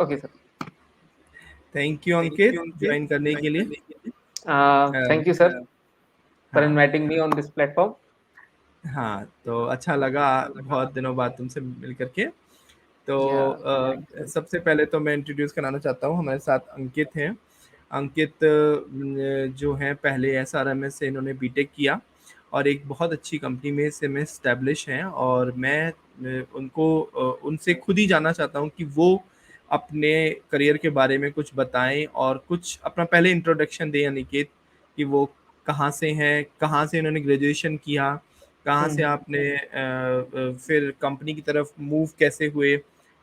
Okay sir. Thank you Ankit join करने के लिए। थैंक यू सर फॉर हाँ inviting me on this platform. हाँ, तो अच्छा लगा बहुत दिनों बाद तुमसे मिल करके। तो या थैंक यू सर। सबसे पहले तो मैं इंट्रोड्यूस कराना चाहता हूँ, हमारे साथ अंकित हैं। अंकित जो हैं पहले एसआरएमएस से इन्होंने बीटेक किया और एक बहुत अच्छी कंपनी में से में स्टैब्लिश हैं। और मैं उनसे खुद ही जानना चाहता हूँ कि वो अपने करियर के बारे में कुछ बताएं और कुछ अपना पहले इंट्रोडक्शन दें अनिकेत, कि वो कहाँ से हैं, कहाँ से इन्होंने ग्रेजुएशन किया, कहाँ से हम्म। आपने फिर कंपनी की तरफ मूव कैसे हुए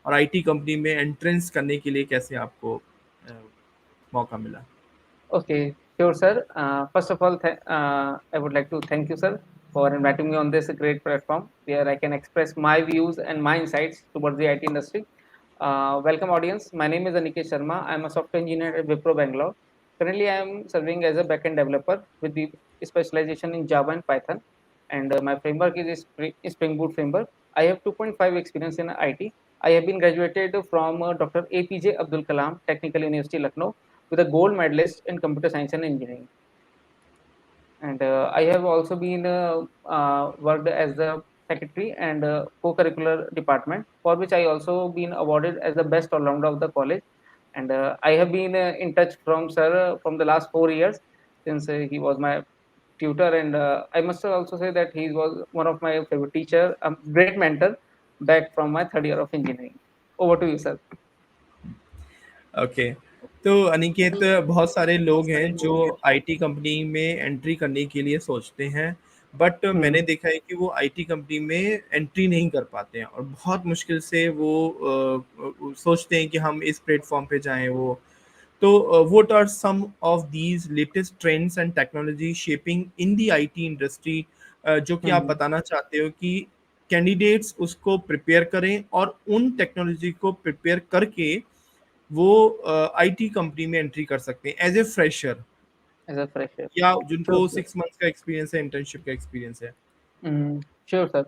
और आईटी कंपनी में एंट्रेंस करने के लिए कैसे आपको मौका मिला। Okay, sure, sir. First of all, I would like to thank you, sir, for inviting me on this great platform where I can express my views and my insights towards the IT industry. Welcome, audience. My name is Anikesh Sharma. I'm a software engineer at Wipro Bangalore. Currently, I am serving as a backend developer with the specialization in Java and Python, and my framework is Spring Boot framework. I have 2.5 experience in IT. I have been graduated from Dr. APJ Abdul Kalam Technical University, Lucknow, with a gold medalist in computer science and engineering. And I have also been worked as the secretary and co-curricular department, for which I also been awarded as the best all-rounder of the college. And I have been in touch from sir from the last 4 years, since he was my tutor, and I must also say that he was one of my favorite teacher, a great mentor back from my third year of engineering. Over to you, sir. Okay, तो अनिकेत, बहुत सारे लोग हैं जो IT company में entry करने के लिए सोचते हैं, बट Hmm. मैंने देखा है कि वो आईटी कंपनी में एंट्री नहीं कर पाते हैं और बहुत मुश्किल से वो सोचते हैं कि हम इस प्लेटफॉर्म पे जाएं। वो तो what are some of these latest trends and technology shaping in the IT industry, जो कि आप Hmm. बताना चाहते हो कि कैंडिडेट्स उसको प्रिपेयर करें और उन टेक्नोलॉजी को प्रिपेयर करके वो आईटी कंपनी में एंट्री कर सकते हैं as a fresher, As a fresher. या Sure, जिनको sir. 6 मंथ्स का एक्सपीरियंस है, इंटर्नशिप का एक्सपीरियंस है। Sure, sir.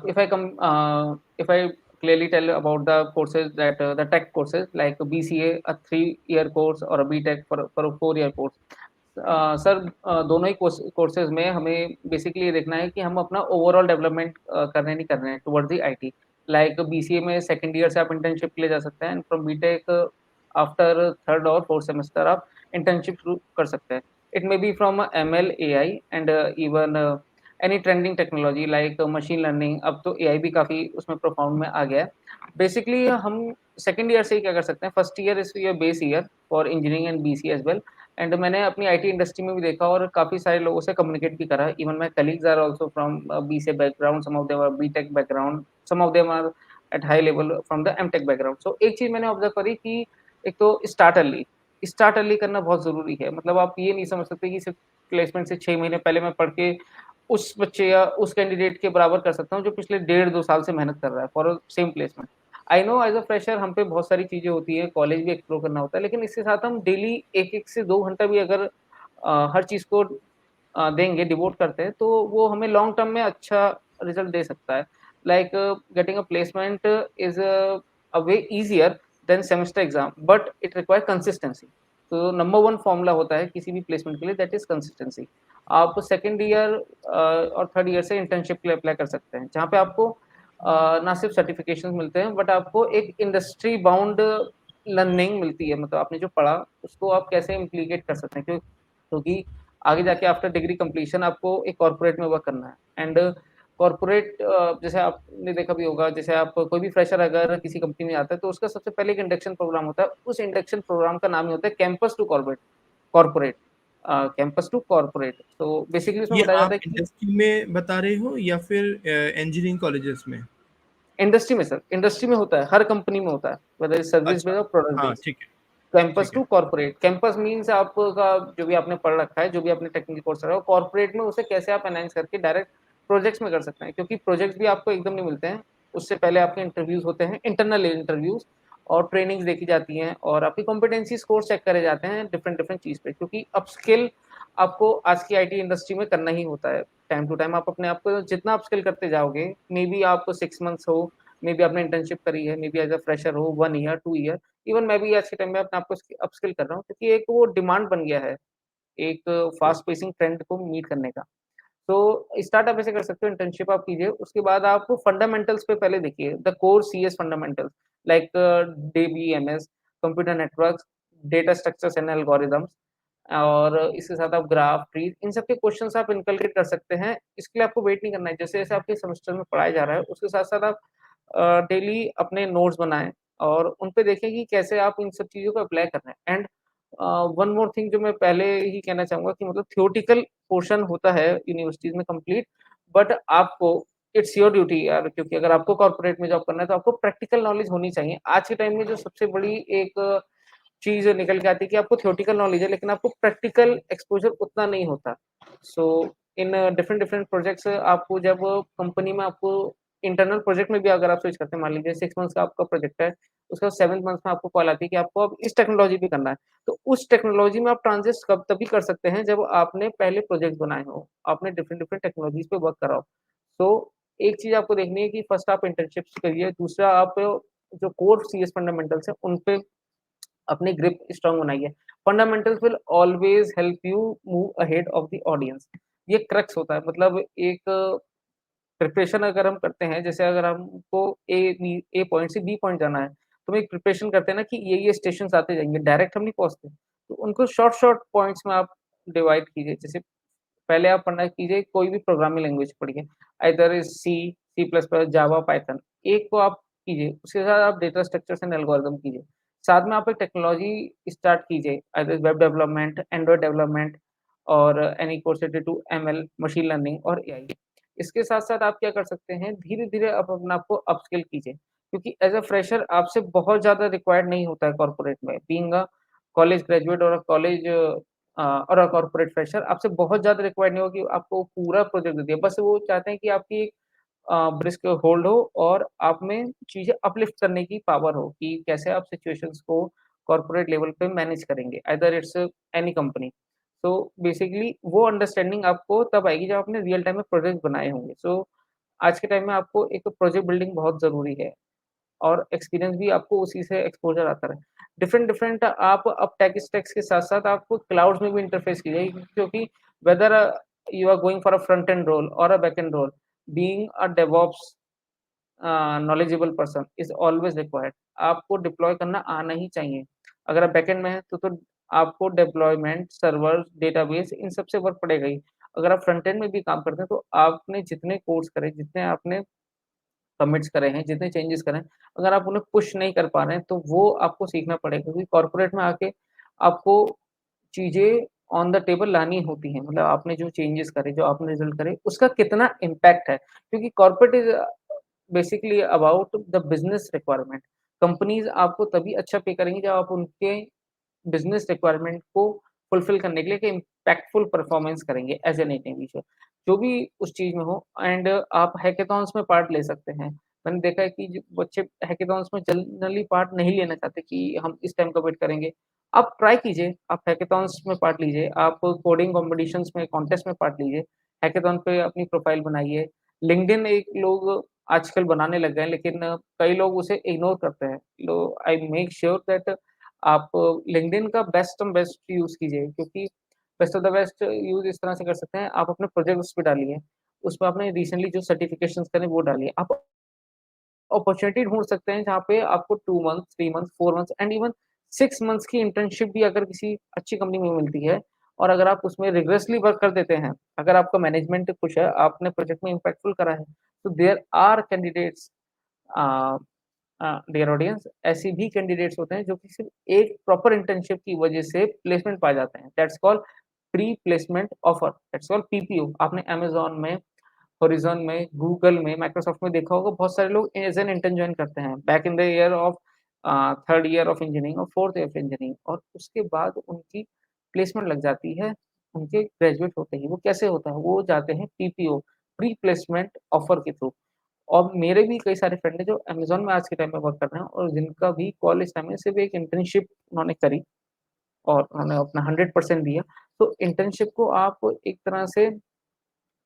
If I clearly tell about the courses that the tech courses like BCA, a 3 year course, or a BTech for a 4 year course. Sir, दोनों ही courses में हमें basically ये देखना है कि हम अपना ओवरऑल डेवलपमेंट करने नहीं कर रहे हैं towards the IT. Like BCA में सेकंड ईयर से आप इंटर्नशिप के लिए जा सकते हैं, and from BTech after third और फोर्थ सेमेस्टर आप इंटर्नशिप शुरू कर सकते हैं। It may be from ML, AI, and even any trending technology like machine learning. अब तो एआई भी काफ़ी उसमें प्रोफाउंड में आ गया है। बेसिकली हम सेकंड ईयर से ही क्या कर सकते हैं, first year is your base year for engineering and BC as well. And मैंने अपनी आईटी इंडस्ट्री में भी देखा और काफ़ी सारे लोगों से कम्युनिकेट भी करा। Even my colleagues are also from BCA background, some of them are BTech background, some of them are at high level from the MTech background. So एक चीज़ मैंने ऑब्जर्व करी कि एक तो स्टार्ट अर्ली करना बहुत ज़रूरी है। मतलब आप ये नहीं समझ सकते कि सिर्फ प्लेसमेंट से 6 महीने पहले मैं पढ़ के उस बच्चे या उस कैंडिडेट के बराबर कर सकता हूँ जो पिछले डेढ़ 2 साल से मेहनत कर रहा है for same placement. I know as a fresher हम पे बहुत सारी चीज़ें होती हैं, कॉलेज भी एक्सप्लोर करना होता है, लेकिन इसके साथ हम डेली 1-1 से 2 घंटा भी अगर हर चीज़ को देंगे, डिवोट करते हैं, तो वो हमें लॉन्ग टर्म में अच्छा रिज़ल्ट दे सकता है। Like getting a placement is a way easier than semester exam, but it require consistency. तो नंबर 1 फ़ॉर्मूला होता है किसी भी प्लेसमेंट के लिए, दैट इज़ कंसिस्टेंसी। आप सेकंड ईयर और थर्ड ईयर से इंटर्नशिप के लिए अप्लाई कर सकते हैं, जहाँ पे आपको ना सिर्फ सर्टिफिकेशंस मिलते हैं, बट आपको एक इंडस्ट्री बाउंड लर्निंग मिलती है। मतलब आपने जो पढ़ा उसको आप कैसे इम्प्लीकेट कर सकते हैं, क्योंकि आगे जाके आफ्टर डिग्री कंप्लीशन आपको एक कॉर्पोरेट में वर्क करना है। एंड कॉर्पोरेट जैसे आपने देखा भी होगा, जैसे आप कोई भी फ्रेशर अगर किसी कंपनी में आता है तो उसका सबसे पहले एक इंडक्शन प्रोग्राम होता है। उस इंडक्शन प्रोग्राम का नाम ही होता है campus to corporate. Corporate campus to corporate. तो बेसिकली उसमें ये बताया जाता आप है कि इंडस्ट्री में बता रहे हो या फिर इंजीनियरिंग कॉलेजेस में? इंडस्ट्री में सर, इंडस्ट्री में होता है, हर कंपनी में होता है, वेदर इज सर्विस बेस्ड अच्छा, और प्रोडक्ट हाँ बेस्ड। ठीक है, कैंपस ठीक है। To corporate. कैंपस मीन्स आपका जो भी आपने पढ़ रखा है, जो भी आपने टेक्निकल कोर्स करा है, कॉर्पोरेट में उसे कैसे आप एनहांस करके डायरेक्ट प्रोजेक्ट्स में कर सकते हैं, क्योंकि प्रोजेक्ट्स भी आपको एकदम नहीं मिलते हैं। उससे पहले आपके इंटरव्यूज होते हैं, इंटरनल इंटरव्यूज, और ट्रेनिंग्स देखी जाती हैं, और आपकी कॉम्पिटेंसी स्कोर चेक करे जाते हैं डिफरेंट डिफरेंट चीज़ पे, क्योंकि अपस्किल आपको आज की आईटी इंडस्ट्री में करना ही होता है। टाइम टू टाइम आप अपने आप को जितना अपस्किल करते जाओगे, मे बी आप 6 मंथ्स हो मे बी आपने इंटर्नशिप करी है, may be as a fresher हो 1 ईयर, 2 ईयर, इवन मैं भी आज के टाइम में अपने आप को अपस्किल कर रहा हूँ क्योंकि एक वो डिमांड बन गया है, एक फास्ट पेसिंग ट्रेंड को मीट करने का। तो स्टार्ट आप ऐसे कर सकते हो, इंटर्नशिप आप कीजिए, उसके बाद आप फंडामेंटल्स पे पहले देखिए, the core CS fundamentals like DBMS, computer networks, data structures and algorithms और इसके साथ आप ग्राफ, ट्रीज़ इन सब के क्वेश्चन्स आप इनकलकेट कर सकते हैं। इसके लिए आपको वेट नहीं करना है, जैसे-जैसे आपके सेमेस्टर में पढ़ाया जा रहा है, उसके साथ-साथ आप डेली अपने नोट्स बनाएँ और उन पे देखें कि कैसे आप इन सब चीज़ों को अप्लाई कर रहे हैं एंड वन मोर थिंग जो मैं पहले ही कहना चाहूँगा कि मतलब थ्योरेटिकल पोर्शन होता है यूनिवर्सिटीज़ में कंप्लीट, बट आपको इट्स योर ड्यूटी यार क्योंकि अगर आपको कॉर्पोरेट में जॉब करना है तो आपको प्रैक्टिकल नॉलेज होनी चाहिए। आज के टाइम में जो सबसे बड़ी एक चीज़ निकल के आती है कि आपको थ्योरेटिकल नॉलेज है लेकिन आपको प्रैक्टिकल एक्सपोज़र उतना नहीं होता। सो इन डिफरेंट डिफरेंट प्रोजेक्ट्स आपको जब कंपनी में आपको इंटरनल प्रोजेक्ट में भी अगर आप स्विच करते हैं, मान लीजिए 6 मंथ्स का आपका प्रोजेक्ट है, उसका 7th मंथ में आपको कॉल आती है कि आपको अब इस टेक्नोलॉजी पे करना है। तो उस टेक्नोलॉजी में आप ट्रांज़िस्ट कब तभी कर सकते हैं जब आपने पहले प्रोजेक्ट बनाए हों, आपने डिफरेंट डिफरेंट टेक्नोलॉजीज़ पे वर्क करा हो। तो एक चीज़ आपको देखनी है कि फर्स्ट आप इंटर्नशिप्स करिए, दूसरा आप जो कोर सीएस फंडामेंटल्स हैं, उन पे अपनी ग्रिप स्ट्रॉन्ग बनाइए। Fundamentals will always help you move ahead of the audience. ये क्रक्स होता है मतलब एक प्रिपरेशन अगर हम करते हैं, जैसे अगर हमको ए पॉइंट से बी पॉइंट जाना है, तो हम एक प्रिपरेशन करते हैं ना कि ये स्टेशंस आते जाएँगे, डायरेक्ट हम नहीं पहुँचते। तो उनको शॉर्ट-शॉर्ट पॉइंट्स में आप डिवाइड कीजिए। जैसे पहले आप पढ़ना कीजिए कोई भी प्रोग्रामिंग लैंग्वेज पढ़िए, either C, C plus plus, जावा, पाइथन एक को आप कीजिए, उसके साथ आप डेटा स्ट्रक्चर्स एंड एल्गोरिदम कीजिए। साथ में आप एक टेक्नोलॉजी स्टार्ट कीजिए, either web development, Android development or any course related to ML, machine learning or AI. इसके साथ-साथ आप क्या कर सकते हैं, धीरे-धीरे आप अपने आप को अपस्किल कीजिए, क्योंकि एज़ अ फ्रेशर आपसे बहुत ज़्यादा रिक्वायर्ड नहीं होता है कॉर्पोरेट में। बीइंग अ कॉलेज ग्रेजुएट और अ कॉलेज और अ कॉर्पोरेट फ्रेशर आपसे बहुत ज़्यादा रिक्वायर्ड नहीं होगी, आपको पूरा प्रोजेक्ट दे दिया। बस वो चाहते हैं कि आपकी एक ब्रिस्क होल्ड हो और आप में चीज़ें अपलिफ्ट करने की पावर हो कि कैसे आप सिचुएशंस को कॉर्पोरेट लेवल पे मैनेज करेंगे, आइदर इट्स एनी कंपनी। तो बेसिकली वो अंडरस्टैंडिंग आपको तब आएगी जब आपने रियल टाइम में प्रोजेक्ट बनाए होंगे। सो आज के टाइम में आपको एक प्रोजेक्ट बिल्डिंग बहुत ज़रूरी है। और एक्सपीरियंस भी आपको उसी से एक्सपोज़र आता रहे। डिफरेंट डिफरेंट आप अब टेक स्टैक्स के साथ-साथ आपको क्लाउड्स में भी इंटरफ़ेस कीजिए क्योंकि whether you are going for a front end role or a back end role, being a DevOps knowledgeable person is always required. आपको डिप्लॉय करना आना ही चाहिए। अगर आप बैकएंड में हैं तो आपको डिप्लॉयमेंट, सर्वर, डेटाबेस इन सब से वर्क पड़ेगा ही। अगर आप फ्रंट एंड में भी काम करते हैं तो आपने जितने कोड्स करे, जितने आपने कमिट्स करे हैं, जितने चेंजेस करे हैं, अगर आप उन्हें पुश नहीं कर पा रहे हैं, तो वो आपको सीखना पड़ेगा क्योंकि कॉर्पोरेट में आके आपको चीज़ें ऑन द टेबल लानी होती हैं। मतलब आपने जो चेंजेस करे, जो आपने रिज़ल्ट करे, उसका कितना इम्पैक्ट है। क्योंकि corporate is basically about the business requirement. Companies आपको तभी अच्छा पे करेंगी जब आप उनके बिज़नेस रिक्वायरमेंट को फुलफ़िल करने के लिए एक इम्पैक्टफुल परफ़ॉर्मेंस करेंगे एज़ एन इंडिविजुअल। जो भी उस चीज़ में हो एंड आप हैकेथॉन्स में पार्ट ले सकते हैं। मैंने देखा है कि जो बच्चे हैकेथॉन्स में जनरली पार्ट नहीं लेना चाहते कि हम इस टाइम का वेट करेंगे। आप ट्राई कीजिए, आप हैकेथॉन्स में पार्ट लीजिए, आप कोडिंग कॉम्पिटिशन्स में, कॉन्टेस्ट में पार्ट लीजिए, हैकेथॉन पे अपनी प्रोफ़ाइल बनाइए। लिंक्डइन एक लोग आजकल बनाने लग गए हैं, लेकिन कई लोग उसे इग्नोर करते हैं। लो आई मेक श्योर दैट आप लिंक्डइन का बेस्ट यूज़ कीजिए क्योंकि best of the best use इस तरह से कर सकते हैं, आप अपने प्रोजेक्ट उस पे डालिए। उसमें आपने रिसेंटली जो सर्टिफ़िकेशंस करे वो डालिए। आप अपॉर्च्युनिटी ढूँढ सकते हैं जहाँ पे आपको 2 months, 3 months, 4 months and even 6 months की इंटर्नशिप भी अगर किसी अच्छी कंपनी में मिलती है और अगर आप उसमें रिगरसली वर्क कर देते हैं, अगर आपका मैनेजमेंट खुश है, आपने प्रोजेक्ट में इम्पैक्टफुल करा है, तो there are candidates a dear audience ऐसे भी कैंडिडेट्स होते हैं जो कि सिर्फ़ एक प्रॉपर इंटर्नशिप की वजह से प्लेसमेंट पा जाते हैं। That's called pre placement offer, that's called PPO. आपने अमेज़न में, होरिज़न में, गूगल में, माइक्रोसॉफ्ट में देखा होगा बहुत सारे लोग एज़ एन इंटर्न जॉइन करते हैं back in the year of 3rd year of engineering और 4th ईयर ऑफ इंजीनियरिंग और उसके बाद उनकी प्लेसमेंट लग जाती है, उनके ग्रेजुएट होते ही। वो कैसे होता है? वो जाते हैं पीपीओ, प्री प्लेसमेंट ऑफर के थ्रू। और मेरे भी कई सारे फ्रेंड हैं जो अमेज़न में आज के टाइम में वर्क कर रहे हैं और जिनका भी कॉलेज टाइम में सिर्फ़ एक इंटर्नशिप उन्होंने करी और उन्होंने अपना 100% दिया। तो इंटर्नशिप को आप एक तरह से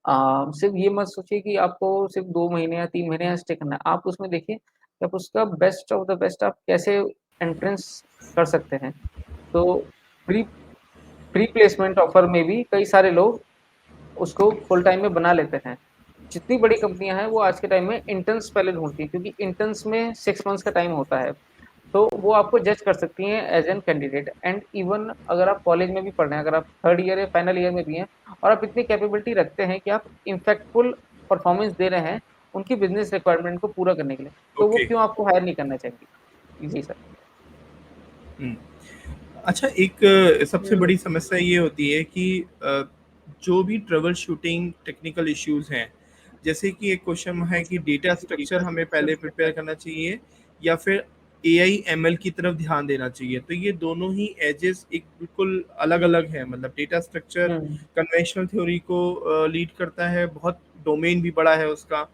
सिर्फ़ ये मत सोचिए कि आपको सिर्फ़ 2 महीने या 3 महीने यहाँ स्टे करना है। आप उसमें देखिए कि आप उसका बेस्ट ऑफ द बेस्ट आप कैसे एंट्रेंस कर सकते हैं। तो प्री प्री प्लेसमेंट ऑफ़र में भी कई सारे लोग उसको फुल टाइम में बना लेते हैं। जितनी बड़ी कंपनियाँ हैं, वो आज के टाइम में इंटर्न्स पहले ढूँढती हैं क्योंकि इंटर्न्स में 6 मंथ्स का टाइम होता है। तो वो आपको जज कर सकती हैं as an candidate and even अगर आप कॉलेज में भी पढ़ रहे हैं, अगर आप 3rd ईयर या फाइनल ईयर में भी हैं और आप इतनी कैपेबिलिटी रखते हैं कि आप इम्पैक्टफुल परफॉर्मेंस दे रहे हैं, उनकी बिज़नेस रिक्वायरमेंट को पूरा करने के लिए, तो वो ओके। क्यों आपको हायर नहीं करना चाहेंगे? जी सर। हुँ। अच्छा, एक सबसे बड़ी समस्या ये होती है कि जो भी ट्रबल शूटिंग टेक्निकल इश्यूज़ हैं, जैसे कि एक क्वेश्चन है कि डेटा स्ट्रक्चर हमें पहले प्रिपेयर करना चाहिए या फिर एआई एमएल की तरफ ध्यान देना चाहिए। तो ये दोनों ही एजेस एक बिल्कुल अलग-अलग हैं, मतलब डेटा स्ट्रक्चर हुँ, कन्वेंशनल थ्योरी को लीड करता है, बहुत डोमेन भी बड़ा है उसका,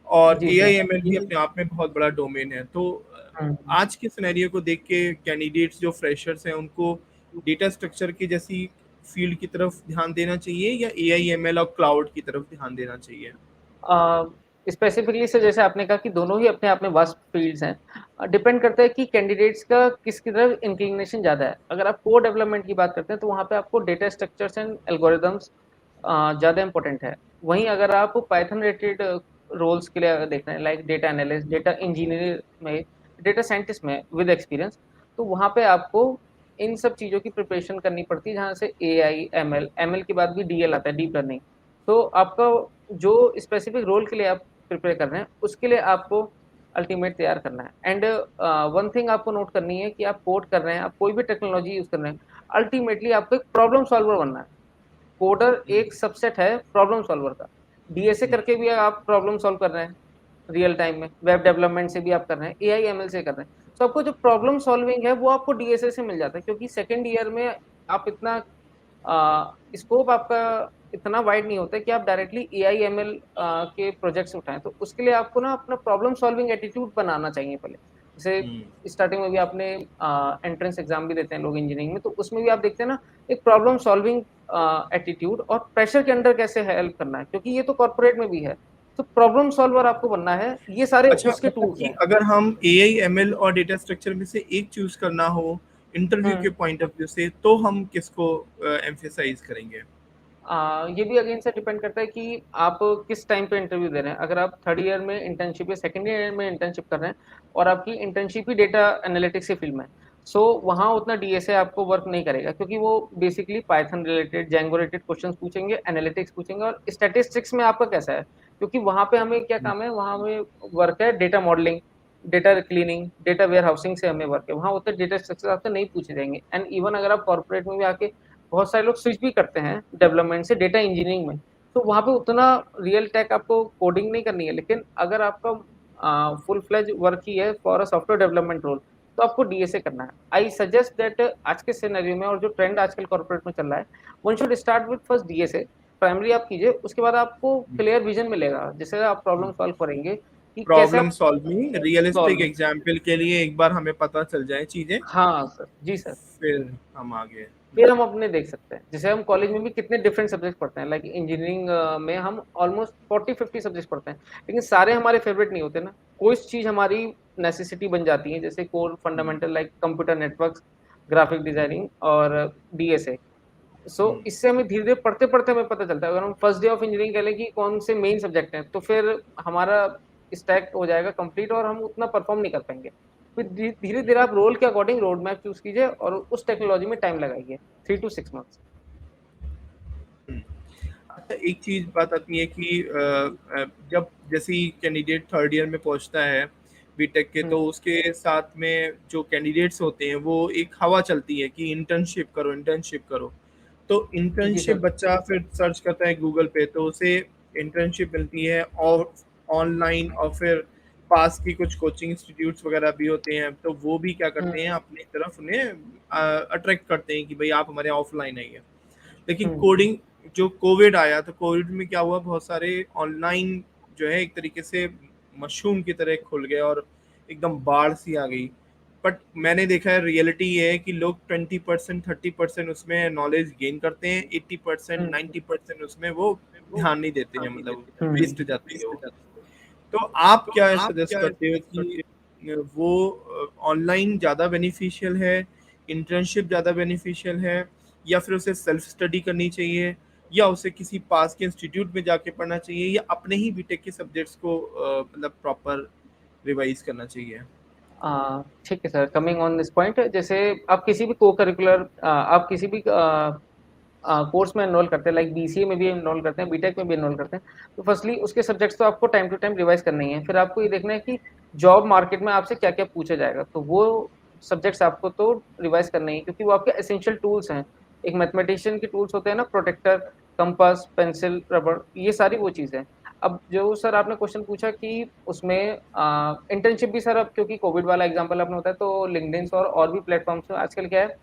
और जी सर। एआई-एमएल भी अपने आप में बहुत बड़ा डोमेन है। तो हुँ। आज के सिनेरियो को देख के कैंडिडेट्स जो फ्रेशर्स हैं, उनको डेटा स्ट्रक्चर की जैसी फील्ड की तरफ ध्यान देना चाहिए या एआई-एमएल और क्लाउड की तरफ ध्यान देना चाहिए? अ, स्पेसिफिकली से जैसे आपने कहा कि दोनों ही अपने आप में वास्ट फील्ड्स हैं। डिपेंड करता है कि कैंडिडेट्स का किसकी तरफ इंक्लिनेशन ज़्यादा है। अगर आप कोर डेवलपमेंट की बात करते हैं, तो वहाँ पे आपको डेटा स्ट्रक्चर्स एंड एल्गोरिदम्स ज़्यादा इम्पोर्टेंट है। वहीं अगर आप पाइथन रिलेटेड रोल्स के लिए अगर देख रहे हैं like data analyst, data engineer में, डेटा साइंटिस्ट में विद एक्सपीरियंस, तो वहाँ पे आपको इन सब चीज़ों की प्रिपरेशन करनी पड़ती है, जहाँ से एआई, एमएल, एमएल के बाद भी डीएल आता है, डीप लर्निंग। तो आपका जो स्पेसिफिक रोल के लिए आप प्रिपेयर कर रहे हैं, उसके लिए आपको अल्टीमेट तैयार करना है एंड वन थिंग आपको नोट करनी है कि आप कोड कर रहे हैं, आप कोई भी टेक्नोलॉजी यूज़ कर रहे हैं, अल्टीमेटली आपको एक प्रॉब्लम सॉल्वर बनना है। कोडर हुँ, एक सबसेट है प्रॉब्लम सॉल्वर का। डीएसए हुँ, करके भी आप प्रॉब्लम सॉल्व कर रहे हैं, रियल टाइम में, वेब डेवलपमेंट से भी आप कर रहे हैं, एआई एमएल से कर रहे हैं। तो आपको जो प्रॉब्लम सॉल्विंग है, वो आपको डीएसए से मिल जाता है क्योंकि सेकंड ईयर में आप इतना स्कोप आपका इतना वाइड नहीं होता है कि आप डायरेक्टली एआई एमएल के प्रोजेक्ट्स उठाएँ। तो उसके लिए आपको ना अपना प्रॉब्लम सॉल्विंग एटीट्यूड बनाना चाहिए पहले। हुँ। जैसे स्टार्टिंग में भी आपने एंट्रेंस एग्ज़ाम भी देते हैं लोग इंजीनियरिंग में, तो उसमें भी आप देखते हैं ना एक प्रॉब्लम सॉल्विंग एटीट्यूड और प्रेशर के अंडर कैसे हेल्प करना है, क्योंकि ये तो कॉर्पोरेट में भी है। तो प्रॉब्लम सॉल्वर आपको बनना है, ये सारे अच्छा, उसके मतलब टूल्स कि हैं। अगर हम एआई, एमएल और डेटा स्ट्रक्चर में से एक चूज़ करना हो, इंटरव्यू हुँ। के पॉइंट ऑफ व्यू से, तो हम किसको एम्फसाइज़ करेंगे? ये भी अगेन से डिपेंड करता है कि आप किस टाइम पे इंटरव्यू दे रहे हैं। अगर आप 3rd ईयर में इंटर्नशिप या 2nd ईयर में इंटर्नशिप कर रहे हैं और आपकी इंटर्नशिप ही डेटा एनालिटिक्स की फील्ड में है, सो वहाँ उतना डीएसए आपको वर्क नहीं करेगा क्योंकि वो basically Python related, Django related questions पूछेंगे, एनालिटिक्स पूछेंगे और स्टैटिस्टिक्स में आपका कैसा है? क्योंकि वहाँ पे हमें क्या हुँ, काम है, वहाँ हमें वर्क है data modelling, data cleaning, data warehousing से हमें वर्क है। वहाँ उतने डेटा स्ट्रक्चर आपसे नहीं पूछे जाएँगे एंड इवन अगर आप कॉर्पोरेट में भी आके बहुत सारे लोग स्विच भी करते हैं डेवलपमेंट से डेटा इंजीनियरिंग में। तो वहाँ पे उतना रियल टेक आपको कोडिंग नहीं करनी है, लेकिन अगर आपका फुल फ्लेज वर्क ही है for a software development role, तो आपको डीएसए करना है। आई सजेस्ट दैट आज के सिनेरियो में और जो ट्रेंड आजकल कॉर्पोरेट में चल रहा है, one should start with first DSA, primary आप कीजिए, उसके बाद आपको हुँ, क्लियर विज़न मिलेगा, जिससे आप हुँ। प्रॉब्लम सॉल्व करेंगे कि कैसे प्रॉब्लम आप सॉल्विंग रियलिस्टिक सॉल्व एग्जाम्पल के लिए एक बार हमें पता चल जाए चीज़ें, हाँ सर, जी सर। फिर हम आगे। फिर हम अपने देख सकते हैं। जैसे हम कॉलेज में भी कितने डिफरेंट सब्जेक्ट पढ़ते हैं, लाइक इंजीनियरिंग में हम ऑलमोस्ट 40-50 सब्जेक्ट्स पढ़ते हैं, लेकिन सारे हमारे फेवरेट नहीं होते ना। कोई चीज़ हमारी नेसेसिटी बन जाती है, जैसे core uh, fundamental like computer networks, graphic designing और डीएसए। सो हुँ, इससे हमें धीरे-धीरे पढ़ते-पढ़ते हमें पता चलता है। अगर हम फर्स्ट डे ऑफ इंजीनियरिंग कह लें कि कौन से मेन सब्जेक्ट हैं, तो फिर हमारा स्टैक हो जाएगा कंप्लीट और हम उतना परफॉर्म नहीं कर पाएँगे। फिर धीरे-धीरे आप रोल के अकॉर्डिंग रोड मैप चूज़ कीजिए और उस टेक्नोलॉजी में टाइम लगाइए, 3 टू 6 मंथ्स। हुँ। अच्छा, एक चीज़ बात आती है कि जब जैसे ही कैंडिडेट 3rd ईयर में पहुँचता है बीटेक के, हुँ, तो उसके साथ में जो कैंडिडेट्स होते हैं, वो एक हवा चलती है कि इंटर्नशिप करो, इंटर्नशिप करो। तो जी इंटर्नशिप सर। बच्चा फिर सर्च करता है गूगल पे, तो उसे इंटर्नशिप मिलती है, और ऑनलाइन और फिर पास की कुछ कोचिंग इंस्टीट्यूट्स वगैरह भी होते हैं, तो वो भी क्या हुँ, करते हैं, अपनी तरफ उन्हें अट्रैक्ट करते हैं कि भई आप हमारे यहाँ ऑफलाइन आइए। लेकिन हुँ, कोडिंग, जो कोविड आया, तो कोविड में क्या हुआ, बहुत सारे ऑनलाइन जो है एक तरीके से मशरूम की तरह खुल गए और एकदम बाढ़ सी आ गई। बट मैंने देखा है रियलिटी ये है कि लोग 20% 30% उसमें नॉलेज गेन करते हैं, 80% हुँ, 90% उसमें वो ध्यान नहीं देते हैं, मतलब हुँ। वेस्ट जाती है वो। तो आप क्या सजेस्ट करते हो कि वो ऑनलाइन ज़्यादा बेनिफिशियल है, इंटर्नशिप ज़्यादा बेनिफिशियल है, या फिर उसे सेल्फ स्टडी करनी चाहिए, या उसे किसी पास के इंस्टीट्यूट में जाके पढ़ना चाहिए, या अपने ही बीटेक के सब्जेक्ट्स को मतलब प्रॉपर रिवाइज करना चाहिए? ठीक है sir, coming on this point, जैसे आप किसी भी को-करिकुलर आप किसी भी कोर्स में एनरोल करते हैं, लाइक बीसीए में भी एनरोल करते हैं, बीटेक में भी एनरोल करते हैं, तो फर्स्टली उसके सब्जेक्ट्स तो आपको टाइम टू टाइम रिवाइज़ करने ही है। फिर आपको ये देखना है कि जॉब मार्केट में आपसे क्या-क्या पूछा जाएगा, तो वो सब्जेक्ट्स आपको तो रिवाइज़ करने ही हैं, क्योंकि वो आपके एसेंशियल टूल्स हैं। एक मैथमेटिशियन के टूल्स होते हैं ना, प्रोट्रैक्टर, कंपास, पेंसिल, रबड़, ये सारी वो चीज़ें हैं। अब जो सर आपने क्वेश्चन पूछा कि उसमें इंटर्नशिप भी सर, अब क्योंकि कोविड वाला एग्ज़ाम्पल आपने बताया, तो लिंक्डइन और भी प्लेटफ़ॉर्म्स में आजकल क्या है,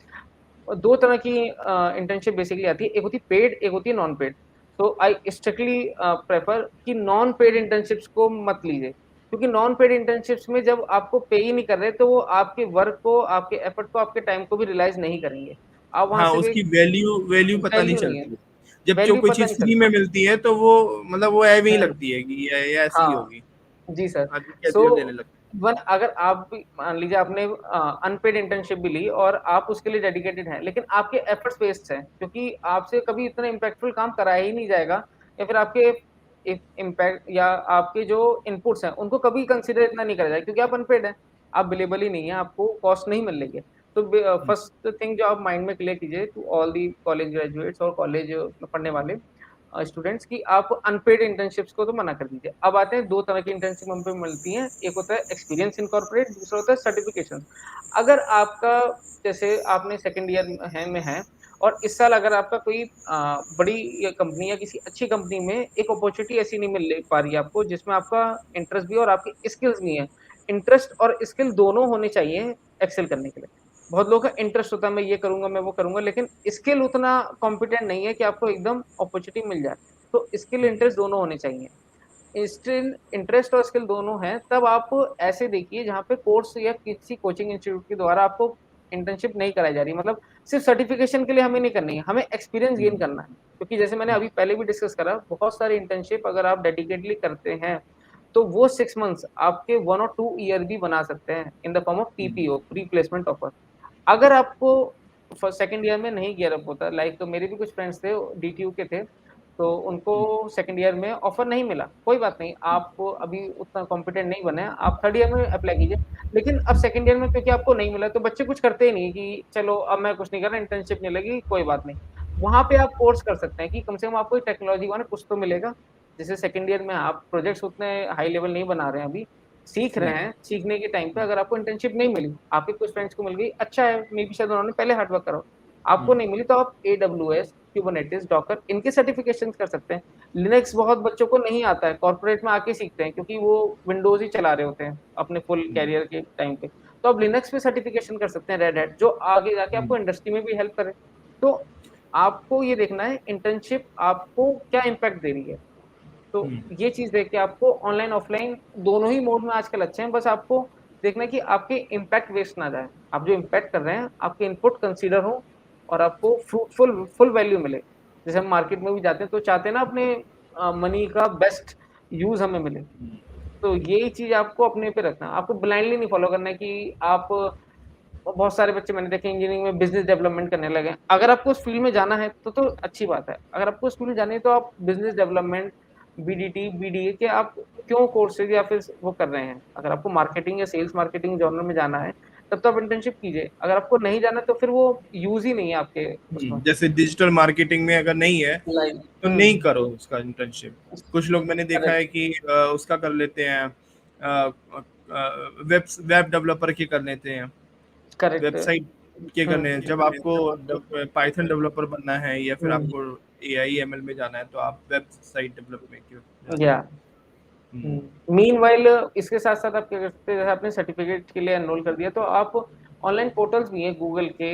2 तरह की इंटर्नशिप बेसिकली आती है, एक होती है पेड, एक होती है नॉन पेड। तो आई स्ट्रिक्टली प्रेफर कि नॉन पेड इंटर्नशिप्स को मत लीजिए, क्योंकि नॉन पेड इंटर्नशिप्स में जब आपको पे ही नहीं कर रहे, तो वो आपके वर्क को, आपके एफर्ट को, आपके टाइम को भी रियलाइज़ नहीं करेंगे। आप वहाँ हाँ, से भी उसकी वैल्यू वैल्यू पता नहीं वैल्यू नहीं है, चलती। जब जो वैल्यू कोई पता चीज़ नहीं फ्री में चलती। मिलती है तो वो मतलब वो ऐवे ही हुँ। लगती है कि ये ऐसी ही हाँ, होगी। जी सर। आदमी सो कैज़ुअल लेने लगता इवन अगर आप भी मान लीजिए आपने अनपेड इंटर्नशिप भी ली और आप उसके लिए डेडिकेटेड हैं, लेकिन आपके एफर्ट्स वेस्ट हैं, क्योंकि आपसे कभी इतना इम्पैक्टफुल काम कराया ही नहीं जाएगा, या फिर आपके इम्पैक्ट या आपके जो इनपुट्स हैं, उनको कभी कंसिडर इतना नहीं करा जाएगा, क्योंकि आप अनपेड हैं, आप बिलेबल ही नहीं है, आपको कॉस्ट नहीं मिल रही है। तो है। फर्स्ट थिंग जो आप माइंड में क्लियर कीजिए to all the college graduates और कॉलेज में पढ़ने वाले स्टूडेंट्स, की आप अनपेड इंटर्नशिप्स को तो मना कर दीजिए। अब आते हैं 2 तरह की इंटर्नशिप हम पे मिलती हैं, एक होता है एक्सपीरियंस इन कॉर्पोरेट, दूसरा होता है सर्टिफिकेशन। अगर आपका, जैसे आपने सेकंड ईयर में है और इस साल अगर आपका कोई बड़ी या कंपनी या किसी अच्छी कंपनी में एक अपॉर्च्युनिटी ऐसी नहीं मिल पा रही है आपको, जिसमें आपका इंटरेस्ट भी है और आपकी स्किल्स भी हैं। इंटरेस्ट और स्किल दोनों होने चाहिए एक्सेल करने के लिए। बहुत लोगों का इंटरेस्ट होता है, मैं ये करूँगा, मैं वो करूँगा, लेकिन स्किल उतना कॉम्पिटेंट नहीं है कि आपको एकदम अपॉर्च्युनिटी मिल जाए। तो स्किल, इंटरेस्ट दोनों होने चाहिए। स्किल, इंटरेस्ट और स्किल दोनों हैं, तब आप ऐसे देखिए जहाँ पे कोर्स या किसी कोचिंग इंस्टीट्यूट के द्वारा आपको इंटर्नशिप नहीं कराई जा रही है। मतलब सिर्फ सर्टिफिकेशन के लिए हमें नहीं करनी है, हमें एक्सपीरियंस गेन हुँ, करना है। क्योंकि जैसे मैंने हुँ, अभी पहले भी डिस्कस करा, बहुत सारी इंटर्नशिप अगर आप डेडिकेटली करते हैं, तो वो 6 मंथ्स आपके 1 और 2 ईयर भी बना सकते हैं in the form of hmm, PPO, pre placement offer. अगर आपको सेकंड ईयर में नहीं गियर अप होता, लाइक तो मेरे भी कुछ फ्रेंड्स थे, डीटीयू के थे, तो उनको हुँ, सेकंड ईयर में ऑफर नहीं मिला, कोई बात नहीं, आप अभी उतना कॉम्पिटेंट नहीं बने हैं, आप थर्ड ईयर में अप्लाई कीजिए। लेकिन अब सेकंड ईयर में क्योंकि आपको नहीं मिला, तो बच्चे कुछ करते ही नहीं कि चलो अब मैं कुछ नहीं कर रहा, इंटर्नशिप नहीं लगी, कोई बात नहीं। वहाँ पे आप कोर्स कर सकते हैं कि कम से कम आपको टेक्नोलॉजी का ना कुछ तो मिलेगा। जैसे सेकंड ईयर में आप प्रोजेक्ट्स उतने हाई लेवल नहीं बना रहे हैं अभी, सीख रहे हुँ, हैं, सीखने के टाइम पे अगर आपको इंटर्नशिप नहीं मिली, आपके कुछ फ्रेंड्स को मिल गई, अच्छा है, मेबी शायद उन्होंने पहले हार्ड वर्क करा हो। आपको हुँ, नहीं मिली, तो आप एडब्ल्यूएस, कुबरनेटिस, डॉकर, इनके सर्टिफिकेशंस कर सकते हैं। लिनक्स बहुत बच्चों को नहीं आता है, कॉर्पोरेट में आके सीखते हैं, क्योंकि वो विंडोज़ ही चला रहे होते हैं अपने फुल हुँ, कैरियर के टाइम पे। तो आप लिनक्स पे सर्टिफिकेशन कर सकते हैं, रेड हैट, जो आगे जाके हुँ, आपको इंडस्ट्री में भी हेल्प करे। तो आपको ये देखना है इंटर्नशिप आपको क्या इम्पैक्ट दे रही है। तो हुँ, ये चीज़ देख के आपको ऑनलाइन, ऑफलाइन दोनों ही मोड में आजकल अच्छे हैं, बस आपको देखना है कि आपके इम्पैक्ट वेस्ट ना जाए। आप जो इम्पैक्ट कर रहे हैं, आपके इनपुट कंसीडर हो और आपको फ्रूटफुल फुल वैल्यू मिले। जैसे हम मार्केट में भी जाते हैं, तो चाहते हैं ना अपने मनी का बेस्ट यूज़ हमें मिले। तो यही चीज़ आपको अपने पे रखना है। आपको ब्लाइंडली नहीं फॉलो करना है कि आप, बहुत सारे बच्चे मैंने देखे इंजीनियरिंग में बिज़नेस डेवलपमेंट करने लगे हैं। अगर आपको उस फील्ड में जाना है तो अच्छी बात है। अगर आपको उस फील्ड में जाना है, तो आप बिज़नेस डेवलपमेंट, बीडीटी, बीडीए के आप क्यों कोर्सेज़ या फिर वो कर रहे हैं? अगर आपको मार्केटिंग या सेल्स मार्केटिंग जॉनर में जाना है, तब तो आप इंटर्नशिप कीजिए। अगर आपको नहीं जाना, तो फिर वो यूज़ ही नहीं है आपके उसमें। जैसे डिजिटल मार्केटिंग में अगर नहीं है, लाइक तो नहीं करो उसका इंटर्नशिप। कुछ लोग मैंने देखा करेक्ट, है कि उसका कर लेते हैं, वेब डेवलपर के कर लेते हैं, करेक्ट। वेबसाइट के करने हैं। जब आपको पाइथन डेवलपर बनना है या फिर हुँ, आपको एआई एमएल में जाना है, तो आप वेबसाइट डेवलपमेंट की जाते या हैं। हुँ, मीनवाइल इसके साथ-साथ आप क्या करते हैं, जैसे आपने सर्टिफ़िकेट के लिए एनरोल कर दिया, तो आप ऑनलाइन पोर्टल्स भी हैं गूगल के,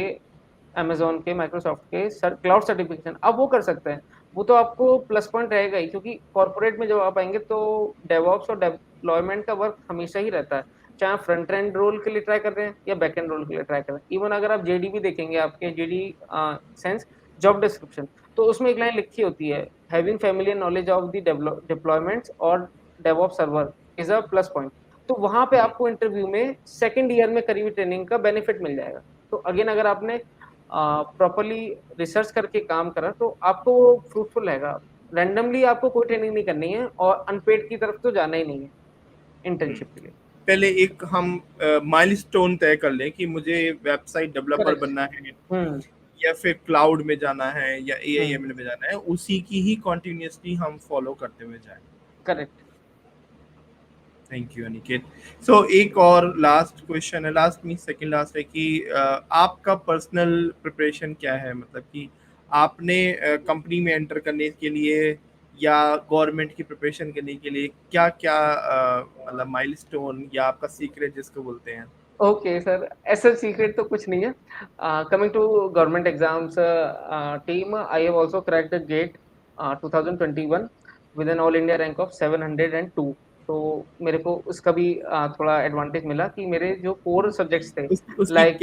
अमेज़न के, माइक्रोसॉफ्ट के, सर क्लाउड सर्टिफ़िकेशन आप वो कर सकते हैं। वो तो आपको प्लस पॉइंट रहेगा ही, क्योंकि कॉर्पोरेट में जब आप आएँगे, तो डेवऑप्स और डेप्लॉयमेंट का वर्क हमेशा ही रहता है। चाहे आप फ्रंट एंड रोल के लिए ट्राई कर रहे हैं या बैक एंड रोल के लिए ट्राई कर रहे हैं। इवन अगर आप जेडी भी देखेंगे, आपके जेडी सेंस जॉब डिस्क्रिप्शन, तो उसमें एक लाइन लिखी होती है, having familiar knowledge of the deployments or DevOps server is a plus point. तो वहां पे जी। आपको इंटरव्यू में सेकंड ईयर में करी हुई ट्रेनिंग का बेनिफिट मिल जाएगा। तो अगेन अगर आपने प्रॉपरली रिसर्च करके काम करा तो आपको वो फ्रूटफुल रहेगा। रैंडमली आपको कोई ट्रेनिंग नहीं करनी है और अनपेड की तरफ तो जाना ही नहीं है हुँ। इंटर्नशिप के लिए। पहले एक हम माइलस्टोन तय कर लें कि मुझे वेबसाइट डेवलपर करेक्ट। बनना है हम्म। या फिर क्लाउड में जाना है या हम्म। एआईएमएल में जाना है, उसी की ही कंटिन्यूअसली हम फॉलो करते हुए जाएँ। Correct. Thank you Aniket. So एक और लास्ट क्वेश्चन है, लास्ट मीन सेकंड लास्ट है कि आपका पर्सनल प्रिपरेशन क्या है, मतलब कि आपने कंपनी में एंटर करने के लिए या गवर्नमेंट की प्रिपरेशन करने के लिए क्या क्या मतलब माइलस्टोन या आपका सीक्रेट जिसको बोलते हैं? ओके सर, ऐसा सीक्रेट तो कुछ नहीं है। Coming to government exams team, I have also cracked the GATE 2021 with an all India rank of 702। तो मेरे को उसका भी थोड़ा एडवांटेज मिला कि मेरे जो कोर सब्जेक्ट्स थे, उसकी लाइक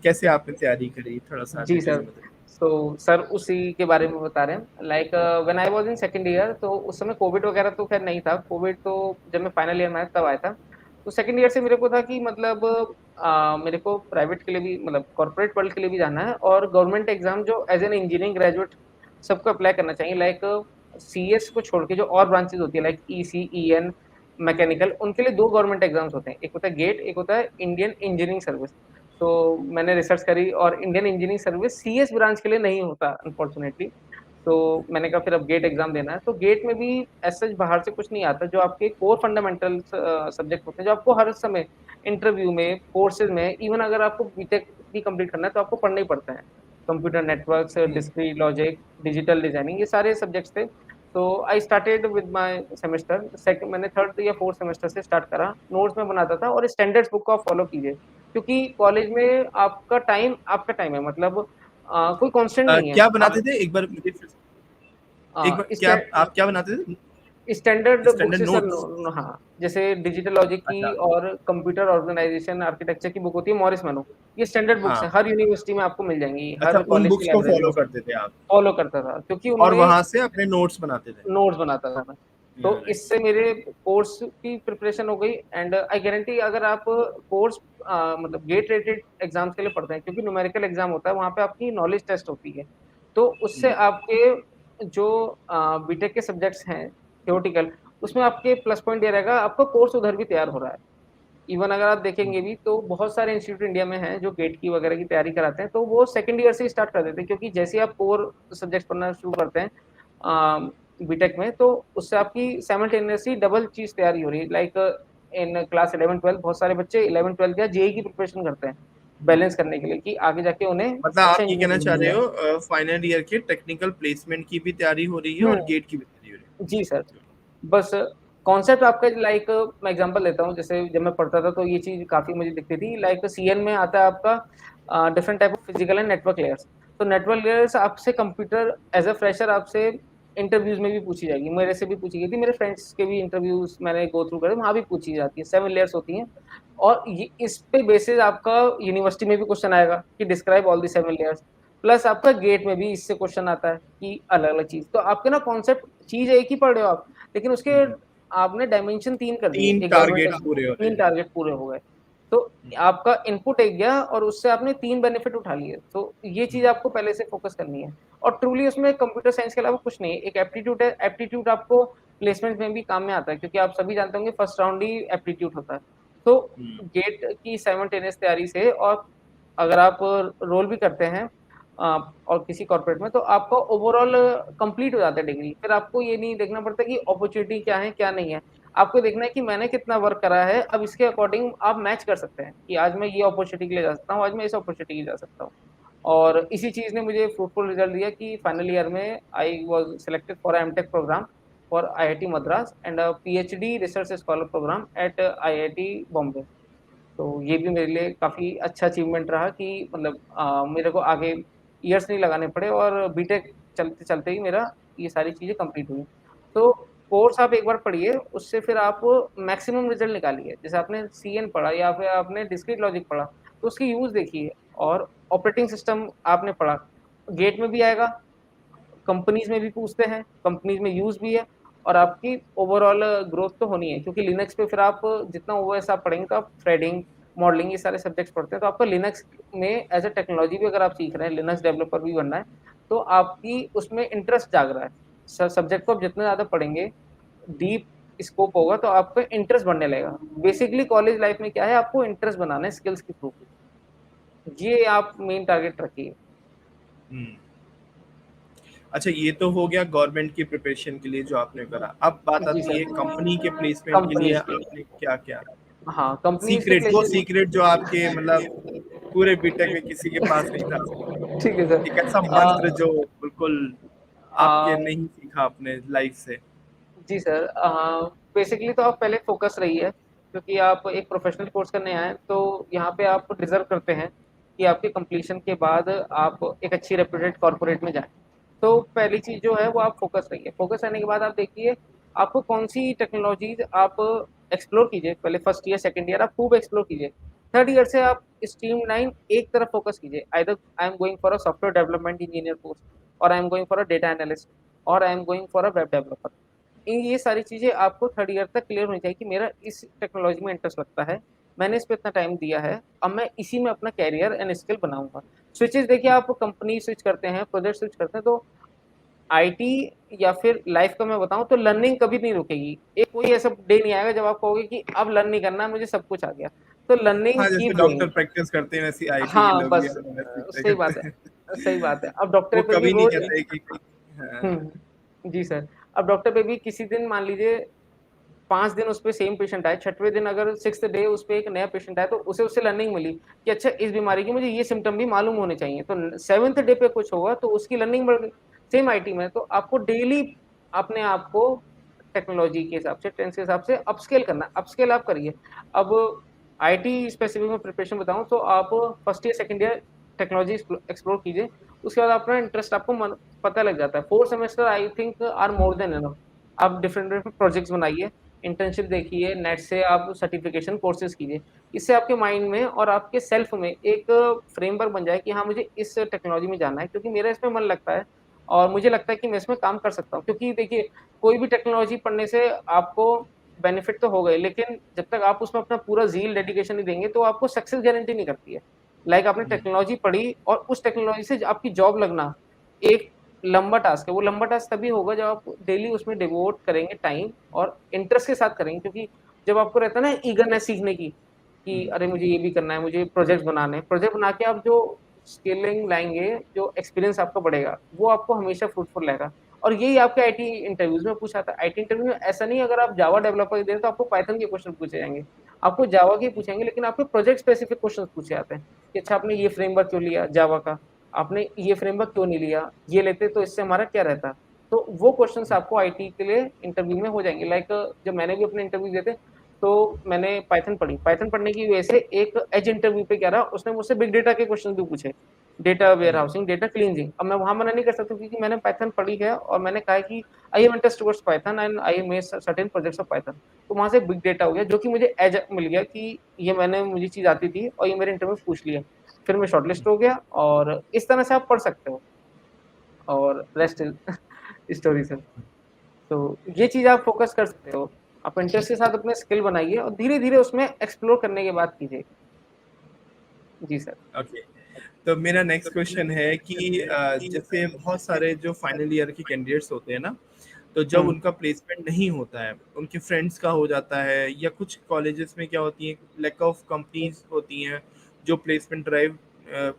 कैसे आपने तैयारी करी, थोड़ा सा जी डिटेल सर। में बताइए। तो सर उसी के बारे में बता रहे हैं, like when I was in second year, तो उस समय कोविड वगैरह तो खैर नहीं था। कोविड तो जब मैं फाइनल ईयर में आया तब आया था। तो सेकंड ईयर से मेरे को था कि मतलब मेरे को प्राइवेट के लिए भी, मतलब कॉर्पोरेट वर्ल्ड के लिए भी जाना है और गवर्नमेंट एग्जाम जो एज एन इंजीनियरिंग ग्रेजुएट सबको अप्लाई करना चाहिए। लाइक सीएस को छोड़ के जो और ब्रांचेस होती है लाइक ईसी, ईएन, मैकेनिकल, उनके लिए दो गवर्नमेंट एग्जाम्स होते हैं, एक होता है गेट, एक होता है इंडियन इंजीनियरिंग सर्विस। तो मैंने रिसर्च करी और Indian engineering service CS branch के लिए नहीं होता अनफॉर्चुनेटली। तो मैंने कहा फिर अब गेट एग्जाम देना है। तो गेट में भी ऐसा बाहर से कुछ नहीं आता, जो आपके कोर फंडामेंटल सब्जेक्ट होते हैं जो आपको हर समय इंटरव्यू में, कोर्सेज में, इवन अगर आपको बीटेक भी कंप्लीट करना है तो आपको पढ़ना ही पड़ता है। Computer networks, discrete logic, digital designing, ये सारे सब्जेक्ट्स थे। तो I started with my semester second, मैंने थर्ड या फोर्थ सेमेस्टर से स्टार्ट करा। नोट्स में बनाता था और स्टैंडर्ड्स बुक को आप फॉलो कीजिए, क्योंकि कॉलेज में आपका टाइम है, मतलब कोई कांस्टेंट नहीं है। क्या आप बनाते थे एक बार मुझे फिर एक बार इस क्या आप क्या बनाते थे? स्टैंडर्ड बुक स्टैंडर्ड से सर, नोट्स? हाँ, जैसे डिजिटल लॉजिक की अच्छा। और कंप्यूटर ऑर्गेनाइजेशन आर्किटेक्चर की बुक होती है मॉरिस मैनो। ये स्टैंडर्ड बुक्स हैं, हाँ। हर यूनिवर्सिटी में आपको मिल जाएंगी, अच्छा, हर उन कॉलेज की बुक्स को लाइब्रेरी में। फॉलो करते थे आप फॉलो करता था क्योंकि और उन्होंने वहां से अपने नोट्स बनाते थे। नोट्स बनाता था मैं। तो राइट। इससे मेरे कोर्स की प्रिपरेशन हो गई एंड आई गारंटी अगर आप कोर्स मतलब गेट रेटेड एग्जाम्स के लिए पढ़ते हैं, क्योंकि न्यूमेरिकल एग्जाम होता है, वहां पे आपकी नॉलेज टेस्ट होती है। तो उससे आपके जो बीटेक के सब्जेक्ट्स हैं थ्योरेटिकल, उसमें आपके प्लस पॉइंट ये रहेगा, आपका कोर्स उधर भी तैयार हो रहा है। इवन अगर आप देखेंगे भी तो बहुत सारे इंस्टीट्यूट इंडिया में हैं जो गेट की वगैरह की तैयारी कराते हैं, तो वो सेकंड ईयर से ही स्टार्ट कर देते हैं, क्योंकि जैसे ही आप कोर सब्जेक्ट पढ़ना शुरू करते हैं बीटेक में, तो उससे आपकी साइमल्टेनियसली डबल चीज तैयारी हो रही है। लाइक इन क्लास 11 12 बहुत सारे बच्चे 11 12 या जेई की प्रिपरेशन करते हैं बैलेंस करने के लिए, कि आगे जाके उन्हें मतलब अच्छा आप ये कहना इंजीनियर चाह मिल रहे जाए। हो फाइनल ईयर के टेक्निकल प्लेसमेंट की भी तैयारी हो रही है और गेट की भी तैयारी हो रही जी सर। बस कॉन्सेप्ट आपका, लाइक मैं एग्जांपल लेता हूँ, जैसे जब मैं पढ़ता था तो ये चीज काफी मुझे दिखती थी। लाइक सीएन में आता है आपका different type of physical and network layers. तो नेटवर्क लेयर्स आपसे कंप्यूटर एज अ फ्रेशर आपसे इंटरव्यूज में भी पूछी जाएगी, मेरे से भी पूछी गई थी, मेरे फ्रेंड्स के भी इंटरव्यूज मैंने गो थ्रू करे, वहां भी पूछी जाती है। 7 लेयर्स होती हैं और ये इस पे बेसिस आपका यूनिवर्सिटी में भी क्वेश्चन आएगा कि describe all the 7 layers. Plus आपका गेट में भी इससे क्वेश्चन आता है कि अलग अलग चीज, तो आपके ना कॉन्सेप्ट चीज एक ही पढ़ रहे हो आप, लेकिन उसके है। आपने डायमेंशन तीन कर दिए। तीन एक गवर्नमेंट टारगेट्स एग्जाम, पूरे हो रहे तीन हैं। टारगेट पूरे हो गए। तो आपका इनपुट एक गया और उससे आपने तीन बेनिफिट उठा लिए। तो ये चीज आपको पहले से फोकस करनी है। और ट्रूली उसमें कंप्यूटर साइंस के अलावा कुछ नहीं है, एक एप्टीट्यूड है। एप्टीट्यूड आपको प्लेसमेंट में भी काम में आता है, क्योंकि आप सभी जानते होंगे फर्स्ट राउंड ही एप्टीट्यूड होता है। तो गेट की साइमल्टेनियस तैयारी से, और अगर आप रोल भी करते हैं और किसी कॉर्पोरेट में, तो आपका ओवरऑल कंप्लीट हो जाता है डिग्री। फिर आपको ये नहीं देखना पड़ता कि अपॉर्चुनिटी क्या है क्या नहीं है। आपको देखना है कि मैंने कितना वर्क करा है, अब इसके अकॉर्डिंग आप मैच कर सकते हैं कि आज मैं ये अपॉर्चुनिटी के लिए जा सकता हूँ, आज मैं इस अपॉर्चुनिटी के लिए जा सकता हूँ। और इसी चीज ने मुझे फ्रूटफुल रिजल्ट दिया कि फाइनल ईयर में I was selected for MTech program for IIT Madras and PhD research scholar program at IIT Bombay. तो ये भी मेरे लिए काफ़ी अच्छा अचीवमेंट रहा कि मतलब मेरे को आगे ईयर्स नहीं लगाने पड़े और बीटेक चलते-चलते ही मेरा ये सारी चीज़ें कंप्लीट हुई। तो कोर्स आप एक बार पढ़िए, उससे फिर आप मैक्सिमम रिजल्ट निकालिए। जैसे आपने सीएन पढ़ा या फिर आपने डिस्क्रीट लॉजिक पढ़ा, तो उसकी यूज़ देखिए। और ऑपरेटिंग सिस्टम आपने पढ़ा, गेट में भी आएगा, कंपनीज में भी पूछते हैं, कंपनीज में यूज भी है, और आपकी ओवरऑल ग्रोथ तो होनी है, क्योंकि लिनक्स पे फिर आप जितना ओएस आप पढ़ेंगे तो आप थ्रेडिंग, मॉडलिंग, ये सारे सब्जेक्ट्स पढ़ते हैं, तो आपको लिनक्स में एज ए टेक्नोलॉजी भी अगर आप सीख रहे हैं, लिनक्स डेवलपर भी बनना है, तो आपकी उसमें इंटरेस्ट जाग रहा है। सब्जेक्ट को आप जितना ज्यादा पढ़ेंगे, डीप स्कोप होगा, तो आपका इंटरेस्ट बढ़ने लगेगा। बेसिकली कॉलेज लाइफ में क्या है, आपको इंटरेस्ट बनाना है स्किल्स के थ्रू, ये आप मेन टारगेट रखिए। हम्म। अच्छा, ये तो हो गया गवर्नमेंट की प्रिपरेशन के लिए जो आपने करा। अब बात जी आती सर। है कंपनी के प्लेसमेंट के लिए कंपनीज के आपने क्या क्या, हाँ, कंपनीज के सीक्रेट, वो प्लेसेस। सीक्रेट जो आपके मतलब पूरे बीटेक में किसी के पास नहीं था, ठीक है सर। एक ऐसा मंत्र जो बिल्कुल आपके आ, नहीं सीखा अपने लाइफ से। जी सर, बेसिकली तो आप पहले फोकस रहिए, क्योंकि आप एक प्रोफेशनल कोर्स करने आए हैं, तो यहाँ पे आप डिजर्व करते हैं कि आपके कंप्लीशन के बाद आप एक अच्छी रेप्यूटेड कॉर्पोरेट में जाएं। तो पहली चीज जो है वो आप फोकस रहिए। फोकस रहने के बाद आप देखिए आपको कौन सी टेक्नोलॉजीज आप एक्सप्लोर कीजिए। पहले फर्स्ट ईयर सेकंड ईयर आप खूब एक्सप्लोर कीजिए। थर्ड ईयर से आप स्ट्रीम लाइन एक तरफ फोकस कीजिए, either I am going for a software development engineer course, or I am going for a data analyst, or I am going for a web developer. ये सारी चीजें आपको third year तक clear होनी चाहिए कि मेरा इस टेक्नोलॉजी में इंटरेस्ट लगता है, मैंने इस पे इतना टाइम दिया है, अब मैं इसी में अपना कैरियर एंड स्किल बनाऊंगा। स्विचेस देखिए, आप कंपनी स्विच करते हैं, प्रोजेक्ट स्विच करते हैं, तो आईटी या फिर लाइफ का मैं बताऊं तो लर्निंग कभी नहीं रुकेगी। एक कोई ऐसा डे नहीं आएगा जब आप कहोगे कि अब लर्न नहीं करना, मुझे सब कुछ आ गया। तो लर्निंग हाँ, जैसे कीप डॉक्टर गोइंग। प्रैक्टिस करते हैं वैसे आईटी के हाँ लोग भी बस, अलग अलग सीखते सही बात करते हैं। है, सही बात है। अब डॉक्टर वो पे भी कभी नहीं रोज। कहते कि हाँ। जी सर। अब डॉक्टर पे भी किसी दिन मान लीजिए 5 दिन उस पे सेम पेशेंट आए, छठवें दिन अगर सिक्स डे उस पे एक नया पेशेंट आए, तो उसे उससे लर्निंग मिली कि अच्छा इस बीमारी की मुझे ये सिम्टम भी मालूम होने चाहिए, तो सेवेंथ डे पे कुछ होगा तो उसकी लर्निंग बढ़ गई। सेम आईटी में तो आपको डेली अपने आप को टेक्नोलॉजी के हिसाब से, ट्रेंड्स के हिसाब से अपस्केल करना, अपस्केल आप करिए। अब आईटी स्पेसिफिक में प्रिपरेशन बताऊं तो आप first year second year technology explore कीजिए। उसके बाद अपना इंटरेस्ट आपको पता लग जाता है। 4 semester I think are more than enough. आप डिफरेंट डिफरेंट प्रोजेक्ट्स बनाइए, इंटर्नशिप देखिए, नेट से आप सर्टिफिकेशन कोर्सेज कीजिए। इससे आपके माइंड में और आपके सेल्फ में एक फ्रेमवर्क बन जाए कि हाँ मुझे इस टेक्नोलॉजी में जाना है, क्योंकि मेरा इसमें मन लगता है और मुझे लगता है कि मैं इसमें काम कर सकता हूँ। क्योंकि देखिए, कोई भी टेक्नोलॉजी पढ़ने से आपको बेनिफिट तो हो गए, लेकिन जब तक आप उसमें अपना पूरा जील डेडिकेशन नहीं देंगे तो आपको सक्सेस गारंटी नहीं करती है। लाइक आपने टेक्नोलॉजी पढ़ी और उस टेक्नोलॉजी से आपकी जॉब लगना एक लंबा टास्क है। वो लंबा टास्क तभी होगा जब आप डेली उसमें डिवोट करेंगे टाइम और इंटरेस्ट के साथ करेंगे। क्योंकि जब आपको रहता है ना ईगरनेस सीखने की कि अरे मुझे ये भी करना है, मुझे प्रोजेक्ट बनाने हैं, प्रोजेक्ट बना के आप जो स्किलिंग लाएंगे, जो एक्सपीरियंस आपका बढ़ेगा, वो आपको हमेशा फ्रूटफुल रहेगा। और यही आपके आईटी इंटरव्यूज में पूछा था। आईटी इंटरव्यू में ऐसा नहीं, अगर आप जावा डेवलपर दे तो आपको पाइथन के क्वेश्चन पूछे जाएंगे, आपको जावा के पूछेंगे, लेकिन आपको प्रोजेक्ट स्पेसिफिक क्वेश्चन पूछे जाते हैं कि अच्छा आपने ये फ्रेमवर्क क्यों लिया जावा का, आपने ये फ्रेमवर्क क्यों नहीं लिया, ये लेते तो इससे हमारा क्या रहता। तो वो क्वेश्चंस आपको आईटी के लिए इंटरव्यू में हो जाएंगे। लाइक जब मैंने भी अपने इंटरव्यू देते, तो मैंने पाइथन पढ़ी, पाइथन पढ़ने की वजह से एक एज इंटरव्यू पे क्या रहा, उसने मुझसे बिग डेटा के क्वेश्चन भी पूछे, data warehousing, data cleansing. अब मैं वहां मना नहीं कर सकता क्योंकि मैंने पाइथन पढ़ी है और मैंने कहा कि I am interest towards Python and I made certain projects of Python. तो वहां से बिग डेटा हो गया, जो कि मुझे एज मिल गया कि ये मैंने मुझे चीज आती थी और ये मेरे इंटरव्यू में पूछ लिया। फिर मैं शॉर्टलिस्ट हो गया, और इस तरह से आप पढ़ सकते हो, और रेस्ट स्टोरी सर। तो ये चीज आप फोकस कर सकते हो। आप इंटरेस्ट के साथ अपने स्किल बनाइए और धीरे धीरे उसमें एक्सप्लोर करने के बाद कीजिए। जी सर। ओके, तो मेरा नेक्स्ट क्वेश्चन है कि जैसे बहुत सारे जो फाइनल ईयर के कैंडिडेट्स होते हैं ना, तो जब हम्म। उनका प्लेसमेंट नहीं होता है, उनके फ्रेंड्स का हो जाता है, या कुछ कॉलेजेस में क्या होती है, लैक ऑफ कंपनीज होती हैं जो प्लेसमेंट ड्राइव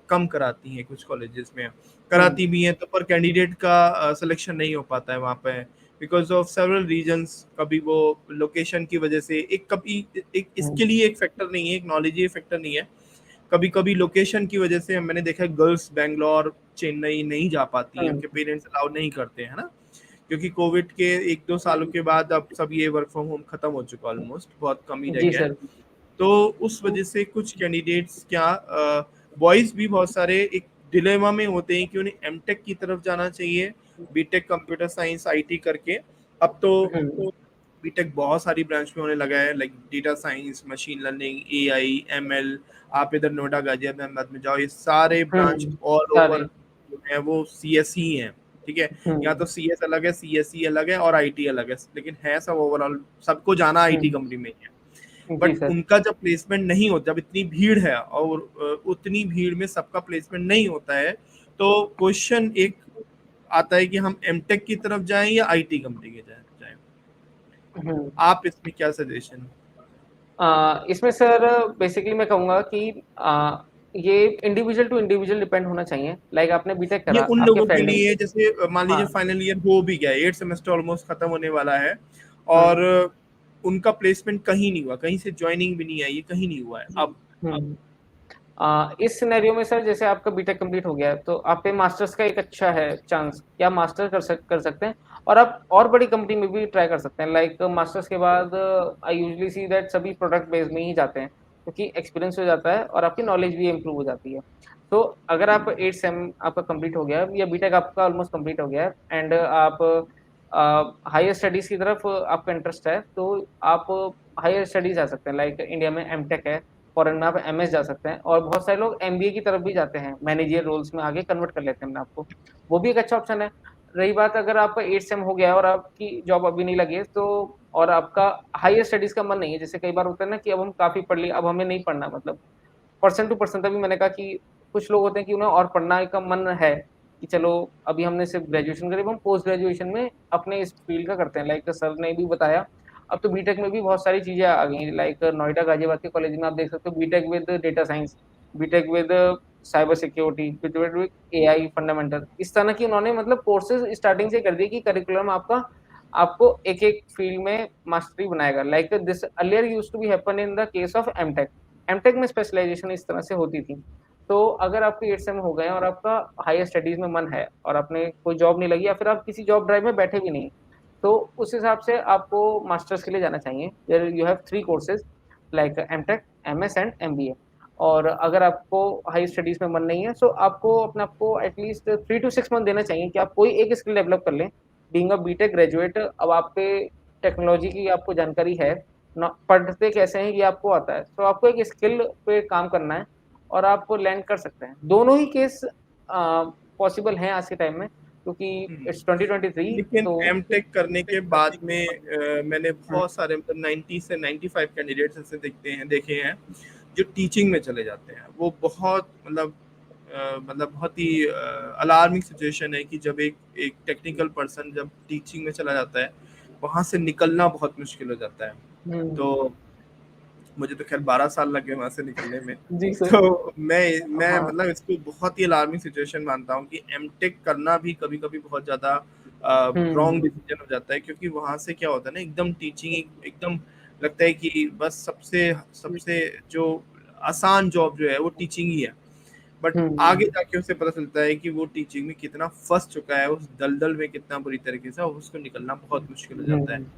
कम कराती हैं, कुछ कॉलेजेस में हम्म। कराती भी हैं, तो पर कैंडिडेट का सिलेक्शन नहीं हो पाता है वहाँ पे बिकॉज ऑफ सेवरल रीजंस। कभी वो लोकेशन की वजह से, एक कभी एक हम्म। इसके लिए एक फैक्टर नहीं है, एक नॉलेज ही फैक्टर नहीं है, कभी कभी लोकेशन की वजह से मैंने देखा है गर्ल्स बैंगलोर चेन्नई नहीं जा पाती हैं, हम्म। उनके पेरेंट्स अलाउ नहीं करते हैं ना, क्योंकि कोविड के 1-2 सालों के बाद अब सब ये वर्क फ्रॉम होम खत्म हो चुका, ऑलमोस्ट बहुत कम ही रह जी गया है। सर। तो उस वजह से कुछ कैंडिडेट्स क्या, बॉयज भी बहुत सारे एक डिलेमा में होते हैं कि उन्हें एमटेक की तरफ जाना चाहिए, बीटेक कंप्यूटर साइंस आईटी करके, अब तो हम्म बीटेक बहुत सारी ब्रांच में होने लगा है, like data science, machine learning, AI, ML. आप इधर नोएडा गाजियाबाद में जाओ, ये सारे ब्रांच ऑल सारे। ओवर जो है वो सीएस ही हैं। ठीक है, यहाँ हम्म तो सीएस अलग है, सीएसई अलग है और आईटी अलग है, लेकिन है सब ओवरऑल सबको जाना आईटी हम्म कंपनी में ही है। जी बट सर। उनका जब प्लेसमेंट नहीं होता, जब इतनी भीड़ है और उतनी भीड़ में सबका प्लेसमेंट नहीं होता है, तो क्वेश्चन एक आता है कि हम एमटेक की तरफ जाएं या आईटी कंपनी के जाएं। हम्म आप इसमें क्या सजेशन? इसमें सर बेसिकली मैं कहूँगा कि ये इंडिविजुअल टू इंडिविजुअल डिपेंड होना चाहिए। लाइक आपने बीटेक ये करा उन आपके लोगों के फ्रेंड ने। लिए जैसे मान लीजिए हाँ। फाइनल ईयर हो भी गया, 8 सेमेस्टर ऑलमोस्ट खत्म होने वाला है, और हम्म उनका प्लेसमेंट कहीं नहीं हुआ, कहीं से ज्वाइनिंग भी नहीं आई, ये कहीं नहीं हुआ है अब। हम्म इस सिनेरियो में सर जैसे आपका बीटेक कंप्लीट हो गया है तो आप पे मास्टर्स का एक अच्छा है चांस कि आप मास्टर कर सकते हैं। और आप और बड़ी कंपनी में भी ट्राई कर सकते हैं। लाइक मास्टर्स के बाद आई यूजली सी दैट सभी प्रोडक्ट बेस्ड में ही जाते हैं, क्योंकि एक्सपीरियंस हो जाता है और आपकी नॉलेज भी इम्प्रूव हो जाती है। तो अगर आप 8 सेम आपका कंप्लीट हो गया है या बीटेक आपका ऑलमोस्ट कंप्लीट हो गया है एंड आप हायर स्टडीज की तरफ आपका इंटरेस्ट है, तो आप हायर स्टडीज जा सकते हैं। लाइक इंडिया में एमटेक है, फॉरेन में आप एमएस जा सकते हैं, और बहुत सारे लोग एमबीए की तरफ भी जाते हैं, मैनेजर रोल्स में आगे कन्वर्ट कर लेते हैं अपने आपको। वो भी एक अच्छा ऑप्शन है। रही बात अगर आपका 8 सेम हो गया है और आपकी जॉब अभी नहीं लगी है, तो और आपका हायर स्टडीज का मन नहीं है, जैसे कई बार होता है ना कि अब हम काफी पढ़ लिए, अब हमें नहीं पढ़ना, मतलब पर्सन टू पर्सन। तभी मैंने कहा कि कुछ लोग होते हैं कि उन्हें और पढ़ना का मन है कि चलो अभी हमने सिर्फ ग्रेजुएशन करी, हम पोस्ट ग्रेजुएशन में अपने इस फील्ड का करते हैं। लाइक सर ने भी बताया, अब तो बीटेक में भी बहुत सारी चीजें आ गई हैं। लाइक नोएडा गाजियाबाद के कॉलेज में आप देख सकते हो BTech with data science, BTech with cyber security, BTech with AI fundamental, इस तरह की उन्होंने मतलब कोर्सेज स्टार्टिंग से कर दिए कि करिकुलम आपका आपको एक एक फील्ड में मास्टरी बनाएगा। Like this earlier used to be happen in the case of MTech. MTech में स्पेशलाइजेशन इस तरह से होती थी। तो अगर आपके 8 सेम हो गए और आपका हायर स्टडीज में मन है और आपने कोई जॉब नहीं लगी या फिर आप किसी जॉब ड्राइव में बैठे भी नहीं, तो उस हिसाब से आपको मास्टर्स के लिए जाना चाहिए। There you have 3 courses like MTech, MS and MBA. और अगर आपको हाई स्टडीज में मन नहीं है, तो आपको अपने आपको एटलीस्ट 3 to 6 मंथ देना चाहिए कि आप कोई एक स्किल डेवलप कर लें। बीइंग अ बीटेक ग्रेजुएट, अब आप पे टेक्नोलॉजी की आपको जानकारी है, पढ़ते कैसे हैं ये आपको आता है, तो आपको एक स्किल पे काम करना है और आप लैंड कर सकते हैं। दोनों ही केस पॉसिबल हैं आज के टाइम में, क्योंकि इट्स 2023। लेकिन तो एमटेक करने के बाद में मैंने हम्म बहुत सारे मतलब 90 से 95 कैंडिडेट्स ऐसे देखे हैं जो टीचिंग में चले जाते हैं। वो बहुत मतलब मतलब बहुत ही अलार्मिंग सिचुएशन है कि जब एक एक टेक्निकल पर्सन जब टीचिंग में चला जाता है, वहां से निकलना बहुत मुश्किल हो जाता है। तो हम्म, मुझे तो खैर 12 साल लगे वहां से निकलने में। जी सर। तो मैं हाँ। मतलब इसको बहुत ही अलार्मिंग सिचुएशन मानता हूँ कि एमटेक करना भी कभी कभी बहुत ज्यादा रॉन्ग हम्म डिसीजन हो जाता है, क्योंकि वहां से क्या होता है ना, एकदम टीचिंग एकदम लगता है कि बस सबसे सबसे जो आसान जॉब जो है वो टीचिंग ही है। बट आगे हम्म जाके उसे पता चलता है कि वो टीचिंग में कितना फंस चुका है, उस दलदल में कितना बुरी तरीके से, और उसको निकलना बहुत मुश्किल हो जाता है। हम्म,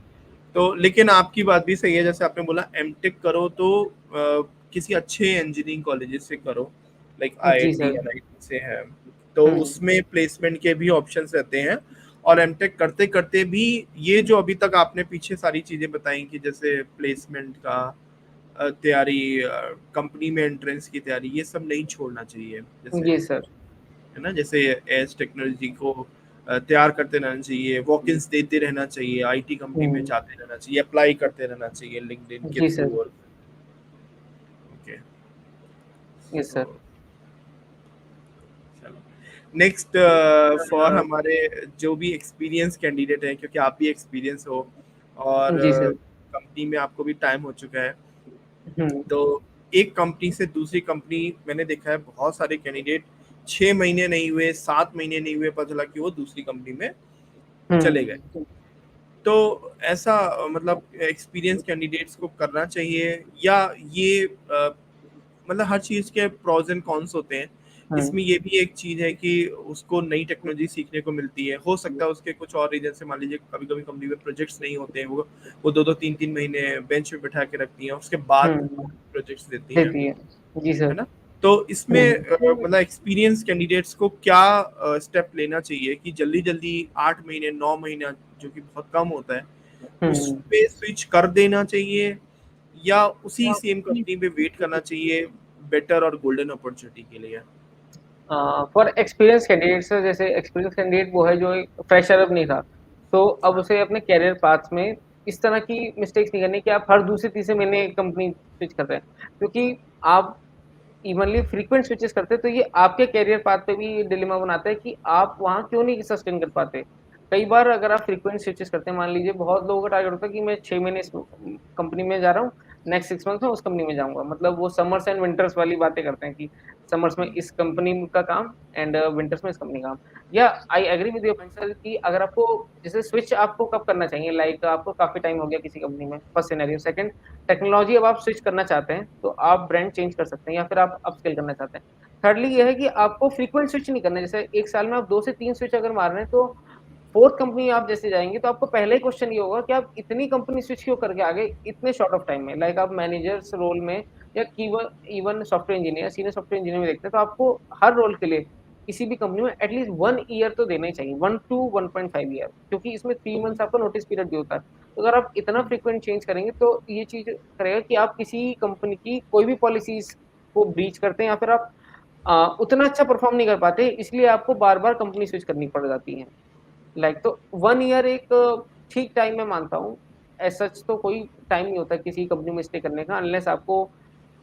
तो लेकिन आपकी बात भी सही है, जैसे आपने बोला एमटेक करो तो किसी अच्छे इंजीनियरिंग कॉलेजेस से करो, लाइक जी आईआईटी सर। एनआईटी से है, तो हम्म उसमें प्लेसमेंट के भी ऑप्शंस रहते हैं। और एमटेक करते करते भी ये जो अभी तक आपने पीछे सारी चीजें बताई कि जैसे प्लेसमेंट का तैयारी, कंपनी में एंट्रेंस की तैयारी, ये सब नहीं छोड़ना चाहिए। जैसे जी सर। है ना, जैसे एज टेक्नोलॉजी को तैयार करते रहना चाहिए, वॉक इन्स देते रहना चाहिए, आईटी कंपनी में हम्म जाते रहना चाहिए, अप्लाई करते रहना चाहिए लिंक्डइन के जी थ्रू। सर। और ओके, यस सो सर। चलो नेक्स्ट फॉर हमारे जो भी एक्सपीरियंस कैंडिडेट हैं, क्योंकि आप भी एक्सपीरियंस हो और जी सर। कंपनी में आपको भी टाइम हो चुका है, हम्म तो एक कंपनी से दूसरी कंपनी मैंने देखा है बहुत सारे कैंडिडेट 6 महीने नहीं हुए, 7 महीने नहीं हुए, पता चला कि वो दूसरी कंपनी में चले गए। हम्म तो ऐसा मतलब एक्सपीरियंस कैंडिडेट्स को करना चाहिए, या ये मतलब हर चीज के प्रोज एंड कॉन्स होते हैं। हम्म इसमें ये भी एक चीज है कि उसको नई टेक्नोलॉजी सीखने को मिलती है, हो सकता है उसके कुछ और रीजन से, मान लीजिए कभी कभी कंपनी में प्रोजेक्ट्स नहीं होते हैं, वो 2 2 3 3 महीने बेंच पे बैठा के रखती हैं, उसके बाद हम्म प्रोजेक्ट्स देती हैं, देती है। जी है सर। ना। तो इसमें मतलब एक्सपीरियंस कैंडिडेट्स को क्या स्टेप लेना चाहिए कि जल्दी जल्दी 8 महीने 9 महीना जो कि बहुत कम होता है, उस हुँ। पे स्विच कर देना चाहिए या उसी सेम कंपनी पे वेट करना चाहिए बेटर और गोल्डन अपॉर्चुनिटी के लिए? फॉर एक्सपीरियंस कैंडिडेट सर, जैसे एक्सपीरियंस कैंडिडेट वो है जो एक फ्रेशर अब नहीं था, तो अब हाँ, उसे अपने करियर पाथ में इस तरह की मिस्टेक्स नहीं करनी कि आप हर दूसरे तीसरे महीने कंपनी स्विच कर रहे हैं। क्योंकि आप इवनली फ्रीक्वेंट स्विचेस करते हैं, तो ये आपके करियर पाथ पे भी डिलेमा बनाता है कि आप वहाँ क्यों नहीं सस्टेन कर पाते। कई बार अगर आप फ्रीक्वेंट स्विचेस करते हैं, मान लीजिए बहुत लोगों का टारगेट होता है कि मैं 6 महीने इस कंपनी में जा रहा हूँ, नेक्स्ट 6 मंथ्स में उस कंपनी में जाऊँगा। मतलब वो समर्स एंड विंटर्स वाली बातें करते हैं कि समर्स में हुँ, इस कंपनी का काम एंड विंटर्स में इस कंपनी का काम। या I agree with your point sir कि अगर आपको जैसे स्विच आपको कब करना चाहिए, लाइक आपको काफ़ी टाइम हो गया किसी कंपनी में, फर्स्ट सिनेरियो। सेकंड, टेक्नोलॉजी अब आप स्विच करना चाहते हैं, तो आप ब्रांड चेंज कर सकते हैं या फिर आप अपस्किल करना चाहते हैं। थिर्डली ये है कि आपको फ्रीक्वेंट स्विच नहीं करना है, जैसे 1 साल में आप 2 से 3 स्विच अगर मार रहे हैं, तो 4th कंपनी आप जैसे जाएँगे, तो आपको पहला ही क्वेश्चन ये होगा कि आप इतनी कंपनी स्विच क्यों करके आ गए इतने शॉर्ट ऑफ टाइम में? लाइक आप मैनेजर्स रोल में या KEYone even software engineer, senior software engineer में देखते हैं, तो आपको हर रोल के लिए किसी भी कंपनी में एटलीस्ट 1 ईयर तो देना ही चाहिए, 1 टू 1.5 ईयर, क्योंकि इसमें 3 मंथ्स आपका नोटिस पीरियड भी होता है। तो अगर आप इतना हुँ, फ्रीक्वेंट चेंज करेंगे, तो ये चीज़ करेगा कि आप किसी कंपनी की कोई भी पॉलिसीज़ को ब्रीच करते हैं या फिर आप उतना अच्छा परफ़ॉर्म नहीं कर पाते, इसलिए आपको बार-बार कंपनी स्विच करनी पड़ जाती है। लाइक तो 1 ईयर एक ठीक टाइम मैं मानता हूँ। एज़ सच तो कोई टाइम नहीं होता किसी कंपनी में स्टे करने का, अनलेस आपको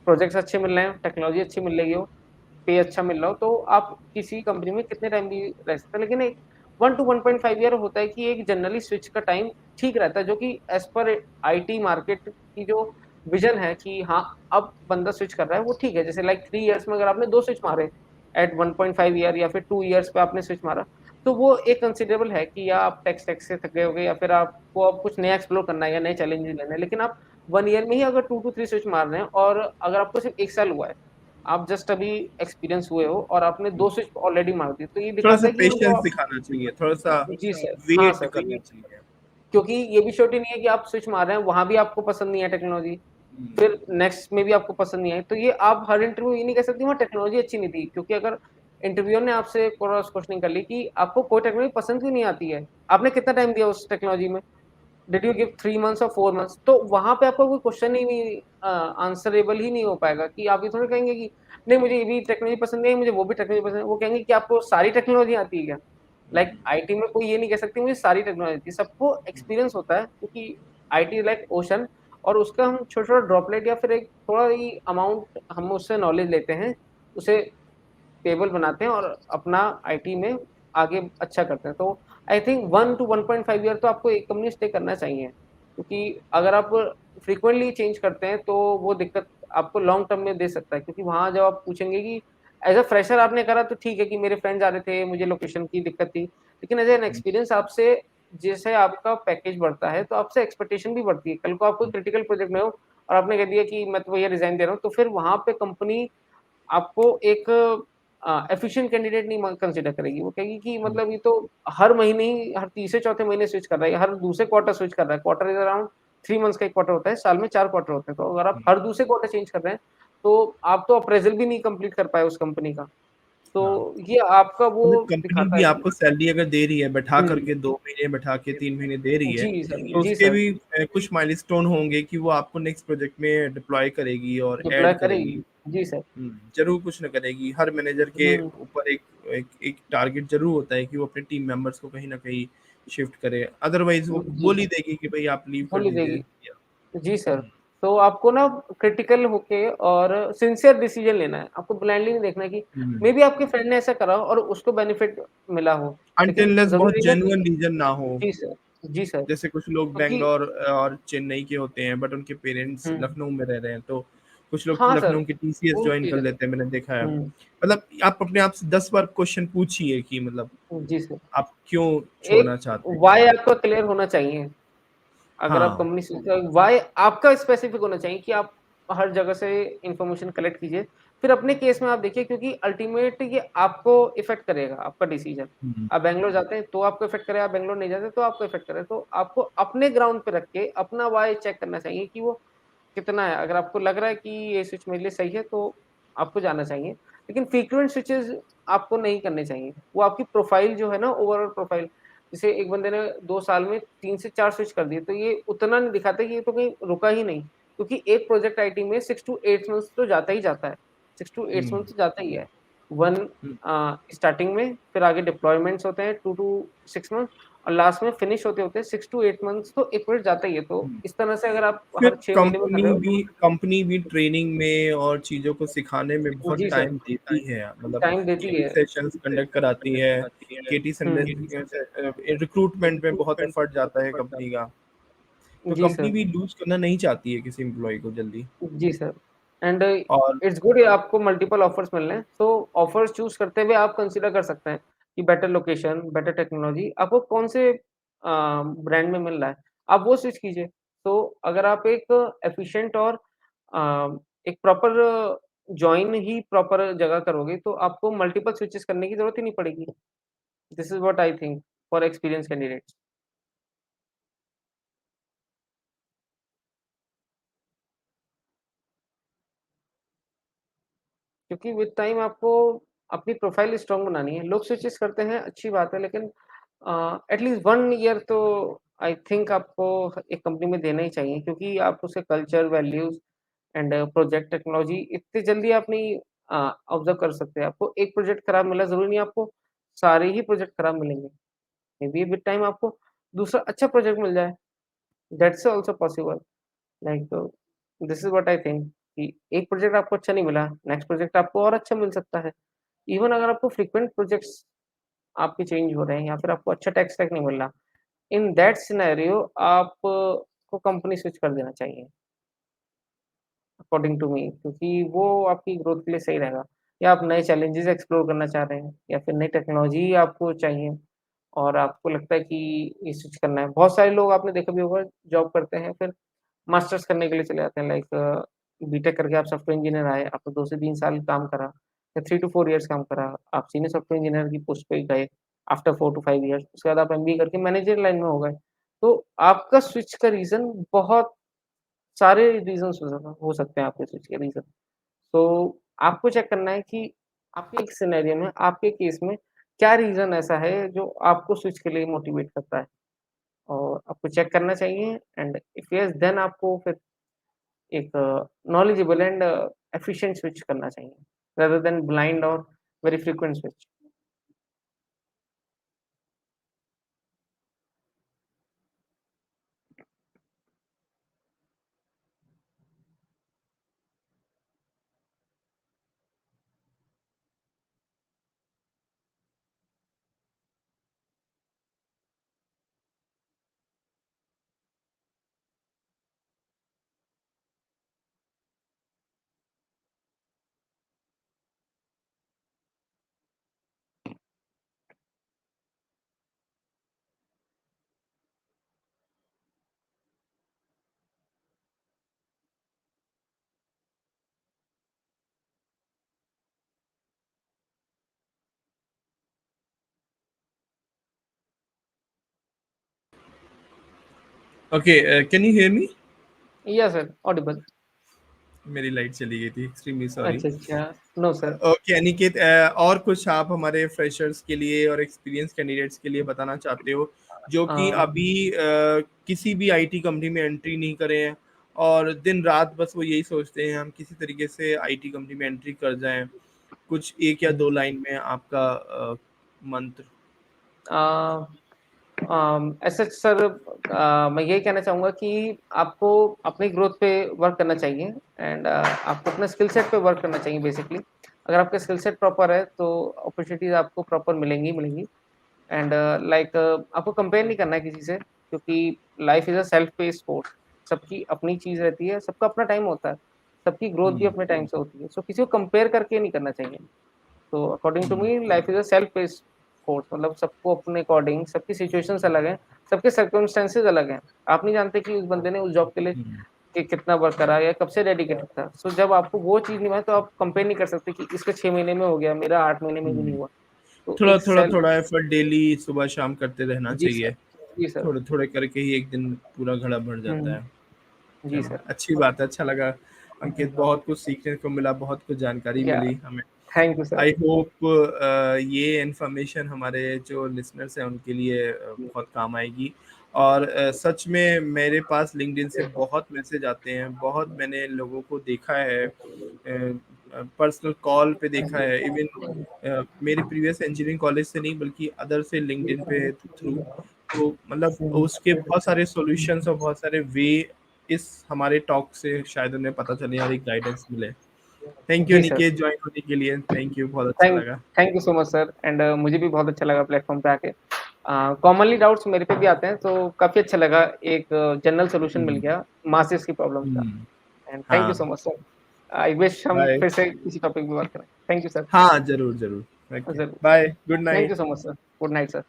प्रोजेक्ट्स अच्छे मिल रहे हैं, टेक्नोलॉजी अच्छी मिल रही हो, पे अच्छा मिल रहा हो, तो आप किसी कंपनी में कितने टाइम भी रह सकते हैं। लेकिन एक 1 टू 1.5 ईयर होता है कि एक जनरली स्विच का टाइम ठीक रहता है, जो कि एज़ पर आईटी मार्केट की जो विज़न है कि हाँ, अब बंदा स्विच कर रहा है, वो ठीक है। जैसे लाइक 3 इयर्स में अगर आपने 2 स्विच मारे एट 1.5 ईयर या फिर 2 इयर्स पे आपने स्विच मारा, तो वो एक कंसिडरेबल है कि या आप टेक से थक गए होगे या फिर आपको अब कुछ नया एक्सप्लोर करना है या नए चैलेंजेस लेने हैं। लेकिन आप 1 ईयर में ही अगर 2 टू 3 स्विच मार रहे हैं और अगर आपको सिर्फ 1 साल हुआ है, आप जस्ट अभी एक्सपीरियंस हुए हो और आपने हुँ। 2 स्विच ऑलरेडी मार दी, तो ये थोड़ा-सा दिखाता है कि मतलब पेशेंस आप दिखाना चाहिए, थोड़ा-सा जी सर, हाँ वेट सर, करना चाहिए। क्योंकि ये भी श्योरिटी नहीं है कि आप स्विच मार रहे हैं, वहाँ भी आपको पसंद नहीं है टेक्नोलॉजी, हुँ, फिर नेक्स्ट में भी आपको पसंद नहीं आई, तो ये आप हर इंटरव्यू ये नहीं कह सकते वहाँ टेक्नोलॉजी अच्छी नहीं थी, क्योंकि अगर इंटरव्यूअर ने आपसे क्रॉस क्वेश्चनिंग कर ली कि आपको कोई टेक्नोलॉजी पसंद क्यों नहीं आती है? आपने कितना टाइम दिया उस टेक्नोलॉजी में? डिड यू गिव 3 मंथ्स और 4 मंथ्स? तो वहाँ पे आपका कोई क्वेश्चन ही नहीं आंसरेबल ही नहीं हो पाएगा कि आप ये थोड़ी कहेंगे कि नहीं मुझे ये भी टेक्नोलॉजी पसंद नहीं है, मुझे वो भी टेक्नोलॉजी पसंद है। वो कहेंगे कि आपको सारी टेक्नोलॉजी आती है क्या? लाइक हुँ, आईटी में कोई ये नहीं कह सकती मुझे सारी टेक्नोलॉजी आती है। सबको हुँ, एक्सपीरियंस होता है क्योंकि आईटी इज़ लाइक ओशन और उसका हम छोटा-छोटा ड्रॉपलेट या फिर एक थोड़ा ही अमाउंट हम उससे नॉलेज लेते हैं, उसे टेबल बनाते हैं और अपना आईटी में आगे अच्छा करते हैं। तो आई थिंक 1 टू 1.5 ईयर तो आपको एक कंपनी स्टे करना चाहिए। क्योंकि अगर आप फ्रीक्वेंटली चेंज करते हैं तो वो दिक्कत आपको लॉन्ग टर्म में दे सकता है। क्योंकि वहाँ जब आप पूछेंगे कि एज़ अ फ्रेशर आपने करा तो ठीक है कि मेरे फ्रेंड्स आ रहे थे, मुझे लोकेशन की दिक्कत थी। लेकिन एज़ एन हुँ, एक्सपीरियंस आपसे जैसे आपका पैकेज बढ़ता है तो आपसे एक्सपेक्टेशन भी बढ़ती है। कल को आप कोई हुँ, क्रिटिकल प्रोजेक्ट में हो और आपने कह दिया कि मैं तो भैया रिज़ाइन दे रहा हूँ, तो फिर वहाँ पे कंपनी आपको एक एफिशिएंट कैंडिडेट नहीं कंसीडर करेगी। वो कहेगी कि हुँ, मतलब ये तो हर महीने ही हर तीसरे चौथे महीने स्विच कर रहा है, हर दूसरे क्वार्टर स्विच कर रहा है। क्वार्टर इज़ अराउंड 3 मंथ्स का 1 क्वार्टर होता है, साल में 4 क्वार्टर होते हैं। तो अगर आप हुँ। हर दूसरे क्वार्टर चेंज कर रहे हैं, तो आप तो अप्रेज़ल भी नहीं कंप्लीट कर पाए उस कंपनी का। हाँ, तो ये आपका वो मतलब कंपनी दिखाता भी है कि आपको सैलरी अगर दे रही है, बैठा हुँ। करके 2 महीने, बैठा के 3 महीने दे रही है, जी सर, तो जी उसके सर। भी कुछ माइलस्टोन होंगे कि वो आपको नेक्स्ट प्रोजेक्ट में डिप्लॉय करेगी और डिप्लॉय ऐड करेगी। करेगी। जी सर। ज़रूर कुछ ना करेगी। हर मैनेजर के हुँ, ऊपर एक एक एक टारगेट ज़रूर होता है कि वो अपने टीम मेंबर्स को कहीं न कहीं शिफ्ट करे। अदरवाइज़ वो जी बोल ही सर। देगी कि भई आप लीव कर बोल ही दीजिए देगी। या जी सर। हुँ, तो आपको ना क्रिटिकल होके और सिंसियर डिसीज़न लेना है। आपको ब्लाइंडली नहीं देखना है कि हुँ। मेबी आपके फ्रेंड ने ऐसा करा हो और उसको बेनिफिट मिला हो। अनटिल लेकिन अनलेस बहुत ज़रूरी नहीं है जेन्युइन कि रीज़न ना हो। जी सर। जी सर। जैसे कुछ लोग क्योंकि बैंगलोर और चेन्नई के होते हैं बट उनके पेरेंट्स हुँ। लखनऊ में रह रहे हैं, तो कुछ लोग तो हाँ सर, लखनऊ के टीसीएस वो जॉइन चीज़ कर है। लेते हैं, मैंने देखा है। हुँ। मतलब आप अपने आप से 10 बार क्वेश्चन पूछिए कि मतलब जी सर। आप क्यों एक छोड़ना चाहते हैं व्हाय काम? आपका क्लियर होना चाहिए। अगर आप हाँ, कंपनी से व्हाय आपका स्पेसिफिक होना चाहिए कि आप हर जगह से इन्फॉर्मेशन कलेक्ट कीजिए। फिर अपने केस में आप देखिए क्योंकि अल्टीमेट ये आपको इफ़ेक्ट करेगा, आपका डिसीज़न। हुँ, आप बैंगलोर जाते हैं तो आपको इफ़ेक्ट करेगा, आप बैंगलोर नहीं जाते तो आपको इफ़ेक्ट करेगा। तो आपको अपने ग्राउंड पे रख के अपना व्हाय चेक करना चाहिए कि वो कितना है। अगर आपको लग रहा है कि ये स्विच मेरे लिए सही है तो आपको जाना चाहिए। लेकिन फ्रीक्वेंट स्विचेज़ आपको नहीं करने चाहिए। वो आपकी प्रोफ़ाइल जो है ना ओवरऑल प्रोफ़ाइल जैसे एक बंदे ने 2 साल में 3 से 4 स्विच कर दिए, तो ये उतना नहीं दिखाता कि ये तो कहीं रुका ही नहीं। क्योंकि एक प्रोजेक्ट आईटी में 6 टू 8 मंथ्स तो जाता ही जाता है। 6 टू 8 हुँ, मंथ्स तो जाता ही है। 1 हुँ, स्टार्टिंग में, फिर आगे डिप्लॉयमेंट्स होते हैं 2 टू 6 मंथ्स, और लास्ट में फिनिश होते-होते 6 टू 8 मंथ्स तो एक प्रोजेक्ट जाता ही है। तो हुँ। इस तरह से अगर आप फिर हर 6 महीने में कर रहे हो तो कंपनी भी ट्रेनिंग में और चीज़ों को सिखाने में बहुत जी सर, टाइम देती है। मतलब टाइम देती केटी है। सेशंस कंडक्ट कराती है। केटी संडे रिक्रूटमेंट में बहुत एफर्ट जाता है कंपनी का। तो जी कंपनी सर। भी लूज़ करना नहीं चाहती है किसी एम्प्लॉयी को जल्दी। जी सर। एंड और इट्स गुड आपको मल्टीपल ऑफर्स मिल रहे हैं, तो ऑफर्स चूज़ करते हुए आप कंसीडर कर सकते हैं कि बेटर लोकेशन, बेटर टेक्नोलॉजी आपको कौन से ब्रांड में मिल रहा है, आप वो स्विच कीजिए। तो अगर आप एक एफिशिएंट और एक प्रॉपर जॉइन ही प्रॉपर जगह करोगे, तो आपको मल्टीपल स्विचेस करने की ज़रूरत ही नहीं पड़ेगी। This is what I think for experienced candidates. क्योंकि विद टाइम आपको अपनी प्रोफाइल स्ट्रॉन्ग बनानी है। लोग स्विचेस करते हैं, अच्छी बात है, लेकिन एटलीस्ट 1 ईयर तो आई थिंक आपको एक कंपनी में देना ही चाहिए, क्योंकि आप उसके culture, values and project technology इतनी जल्दी आप नहीं ऑब्ज़र्व कर सकते। आपको एक प्रोजेक्ट खराब मिला, ज़रूरी नहीं आपको सारे ही प्रोजेक्ट खराब मिलेंगे। मे बी विद टाइम आपको दूसरा अच्छा प्रोजेक्ट मिल जाए, that's also possible. Like this is what I think कि एक प्रोजेक्ट आपको अच्छा नहीं मिला, नेक्स्ट प्रोजेक्ट आपको और अच्छा मिल सकता है। इवन अगर आपको फ्रीक्वेंट प्रोजेक्ट्स आपके चेंज हो रहे हैं या फिर आपको अच्छा टेक स्टैक नहीं मिल रहा, इन दैट सिनेरियो आप को कंपनी स्विच कर देना चाहिए, अकॉर्डिंग टू मी, क्योंकि वो आपकी ग्रोथ के लिए सही रहेगा। या आप नए चैलेंजेस एक्सप्लोर करना चाह रहे हैं या फिर नई टेक्नोलॉजी आपको चाहिए और आपको लगता है कि ये स्विच करना है। बहुत सारे लोग आपने देखा भी होगा, जॉब करते हैं, फिर मास्टर्स करने के लिए चले जाते हैं। लाइक बीटेक करके आप सॉफ्टवेयर इंजीनियर आए, आपने 2 से 3 साल काम करा या 3 टू 4 इयर्स काम करा, आप सीनियर सॉफ्टवेयर इंजीनियर की पोस्ट पे गए आफ्टर 4 टू 5 इयर्स, उसके बाद आप एमबीए करके मैनेजर लाइन में हो गए। तो आपका स्विच का रीज़न बहुत सारे रीज़न्स हो सकते हैं आपके स्विच के रीज़न। तो आपको चेक करना है कि आपके एक सिनेरियो में, आपके केस में क्या रीज़न ऐसा है जो आपको स्विच के लिए मोटिवेट करता है? और आपको चेक करना चाहिए, एंड इफ यस देन आपको फिर एक नॉलेजेबल एंड एफिशिएंट स्विच करना चाहिए, रेदर देन ब्लाइंड और very frequent switch. Okay, can you hear me? Yes sir, Audible. मेरी लाइट चली गई थी, एक्सट्रीमली सॉरी। अच्छा, अच्छा। No sir. ओके अनिकेत, और कुछ आप हमारे फ्रेशर्स के लिए और एक्सपीरियंस कैंडिडेट्स के लिए बताना चाहते हो जो कि अ, अभी किसी भी आईटी कंपनी में एंट्री नहीं करे हैं और दिन रात बस वो यही सोचते हैं हम किसी तरीके से आईटी कंपनी में एंट्री कर जाएं? कुछ एक या दो लाइन में आपका मंत्र। अ एज़ सच सर, मैं यही कहना चाहूँगा कि आपको अपनी ग्रोथ पे वर्क करना चाहिए, एंड आपको अपने स्किल सेट पे वर्क करना चाहिए बेसिकली। अगर आपका स्किल सेट प्रॉपर है तो अपॉर्च्युनिटीज़ आपको प्रॉपर मिलेंगी ही मिलेंगी। एंड लाइक आपको कंपेयर नहीं करना है किसी से, क्योंकि life is a self paced sport. सबकी अपनी चीज़ रहती है, सबका अपना टाइम होता है, सबकी ग्रोथ भी हम्म, अपने टाइम से होती है। सो किसी को कंपेयर करके नहीं करना चाहिए। तो according to hmm, me life is a self paced sports, मतलब सबको अपने अकॉर्डिंग, सबकी सिचुएशंस अलग हैं, सबके सर्कमस्टेंसेस अलग हैं। आप नहीं जानते कि उस बंदे ने उस जॉब के लिए हम्म, कितना वर्क करा या कब से डेडिकेटेड था। सो जब आपको वो चीज़ नहीं हुआ तो आप कंपेयर नहीं कर सकते कि इसका 6 महीने में हो गया, मेरा 8 महीने में भी नहीं हम्म। हुआ। तो थोड़ा एक थोड़ा सेल्फ। थोड़ा एफर्ट डेली सुबह शाम करते रहना जी सर। चाहिए। जी सर। थोड़े थोड़े करके ही एक दिन पूरा घड़ा भर जाता हुँ। है। जी चलो सर। अच्छी बात है, अच्छा लगा अंकित, बहुत कुछ सीखने को मिला, बहुत कुछ जानकारी या मिली हमें। Thank you sir. I hope ये इन्फॉर्मेशन हमारे जो लिसनर्स हैं उनके लिए बहुत काम आएगी। और सच में मेरे पास लिंक्डइन से बहुत मैसेज आते हैं, बहुत मैंने लोगों को देखा है, पर्सनल कॉल पे देखा है, इवन मेरे प्रीवियस इंजीनियरिंग कॉलेज से नहीं बल्कि अदर से लिंक्डइन पे थ्रू। तो मतलब उसके बहुत सारे सॉल्यूशंस और बहुत सारे वे इस हमारे टॉक से शायद उन्हें पता चले और एक गाइडेंस मिले। Thank you ji sir. Aniket join होने के लिए, थैंक यू, बहुत अच्छा थैंक लगा। Thank you so much sir, and मुझे भी बहुत अच्छा लगा प्लेटफ़ॉर्म पे आके। कॉमनली डाउट्स मेरे पे भी आते हैं, तो काफ़ी अच्छा लगा, एक जनरल सॉल्यूशन मिल हम्म। गया मासेस की प्रॉब्लम्स का। Hmm. And thank you so हाँ। Much sir. आई विश हम बाय। फिर से किसी टॉपिक पे बात करें। Thank you sir. हाँ, जरूर जरूर। ओके, ज़रूर। Bye, good thank night. You so much sir. Good night sir.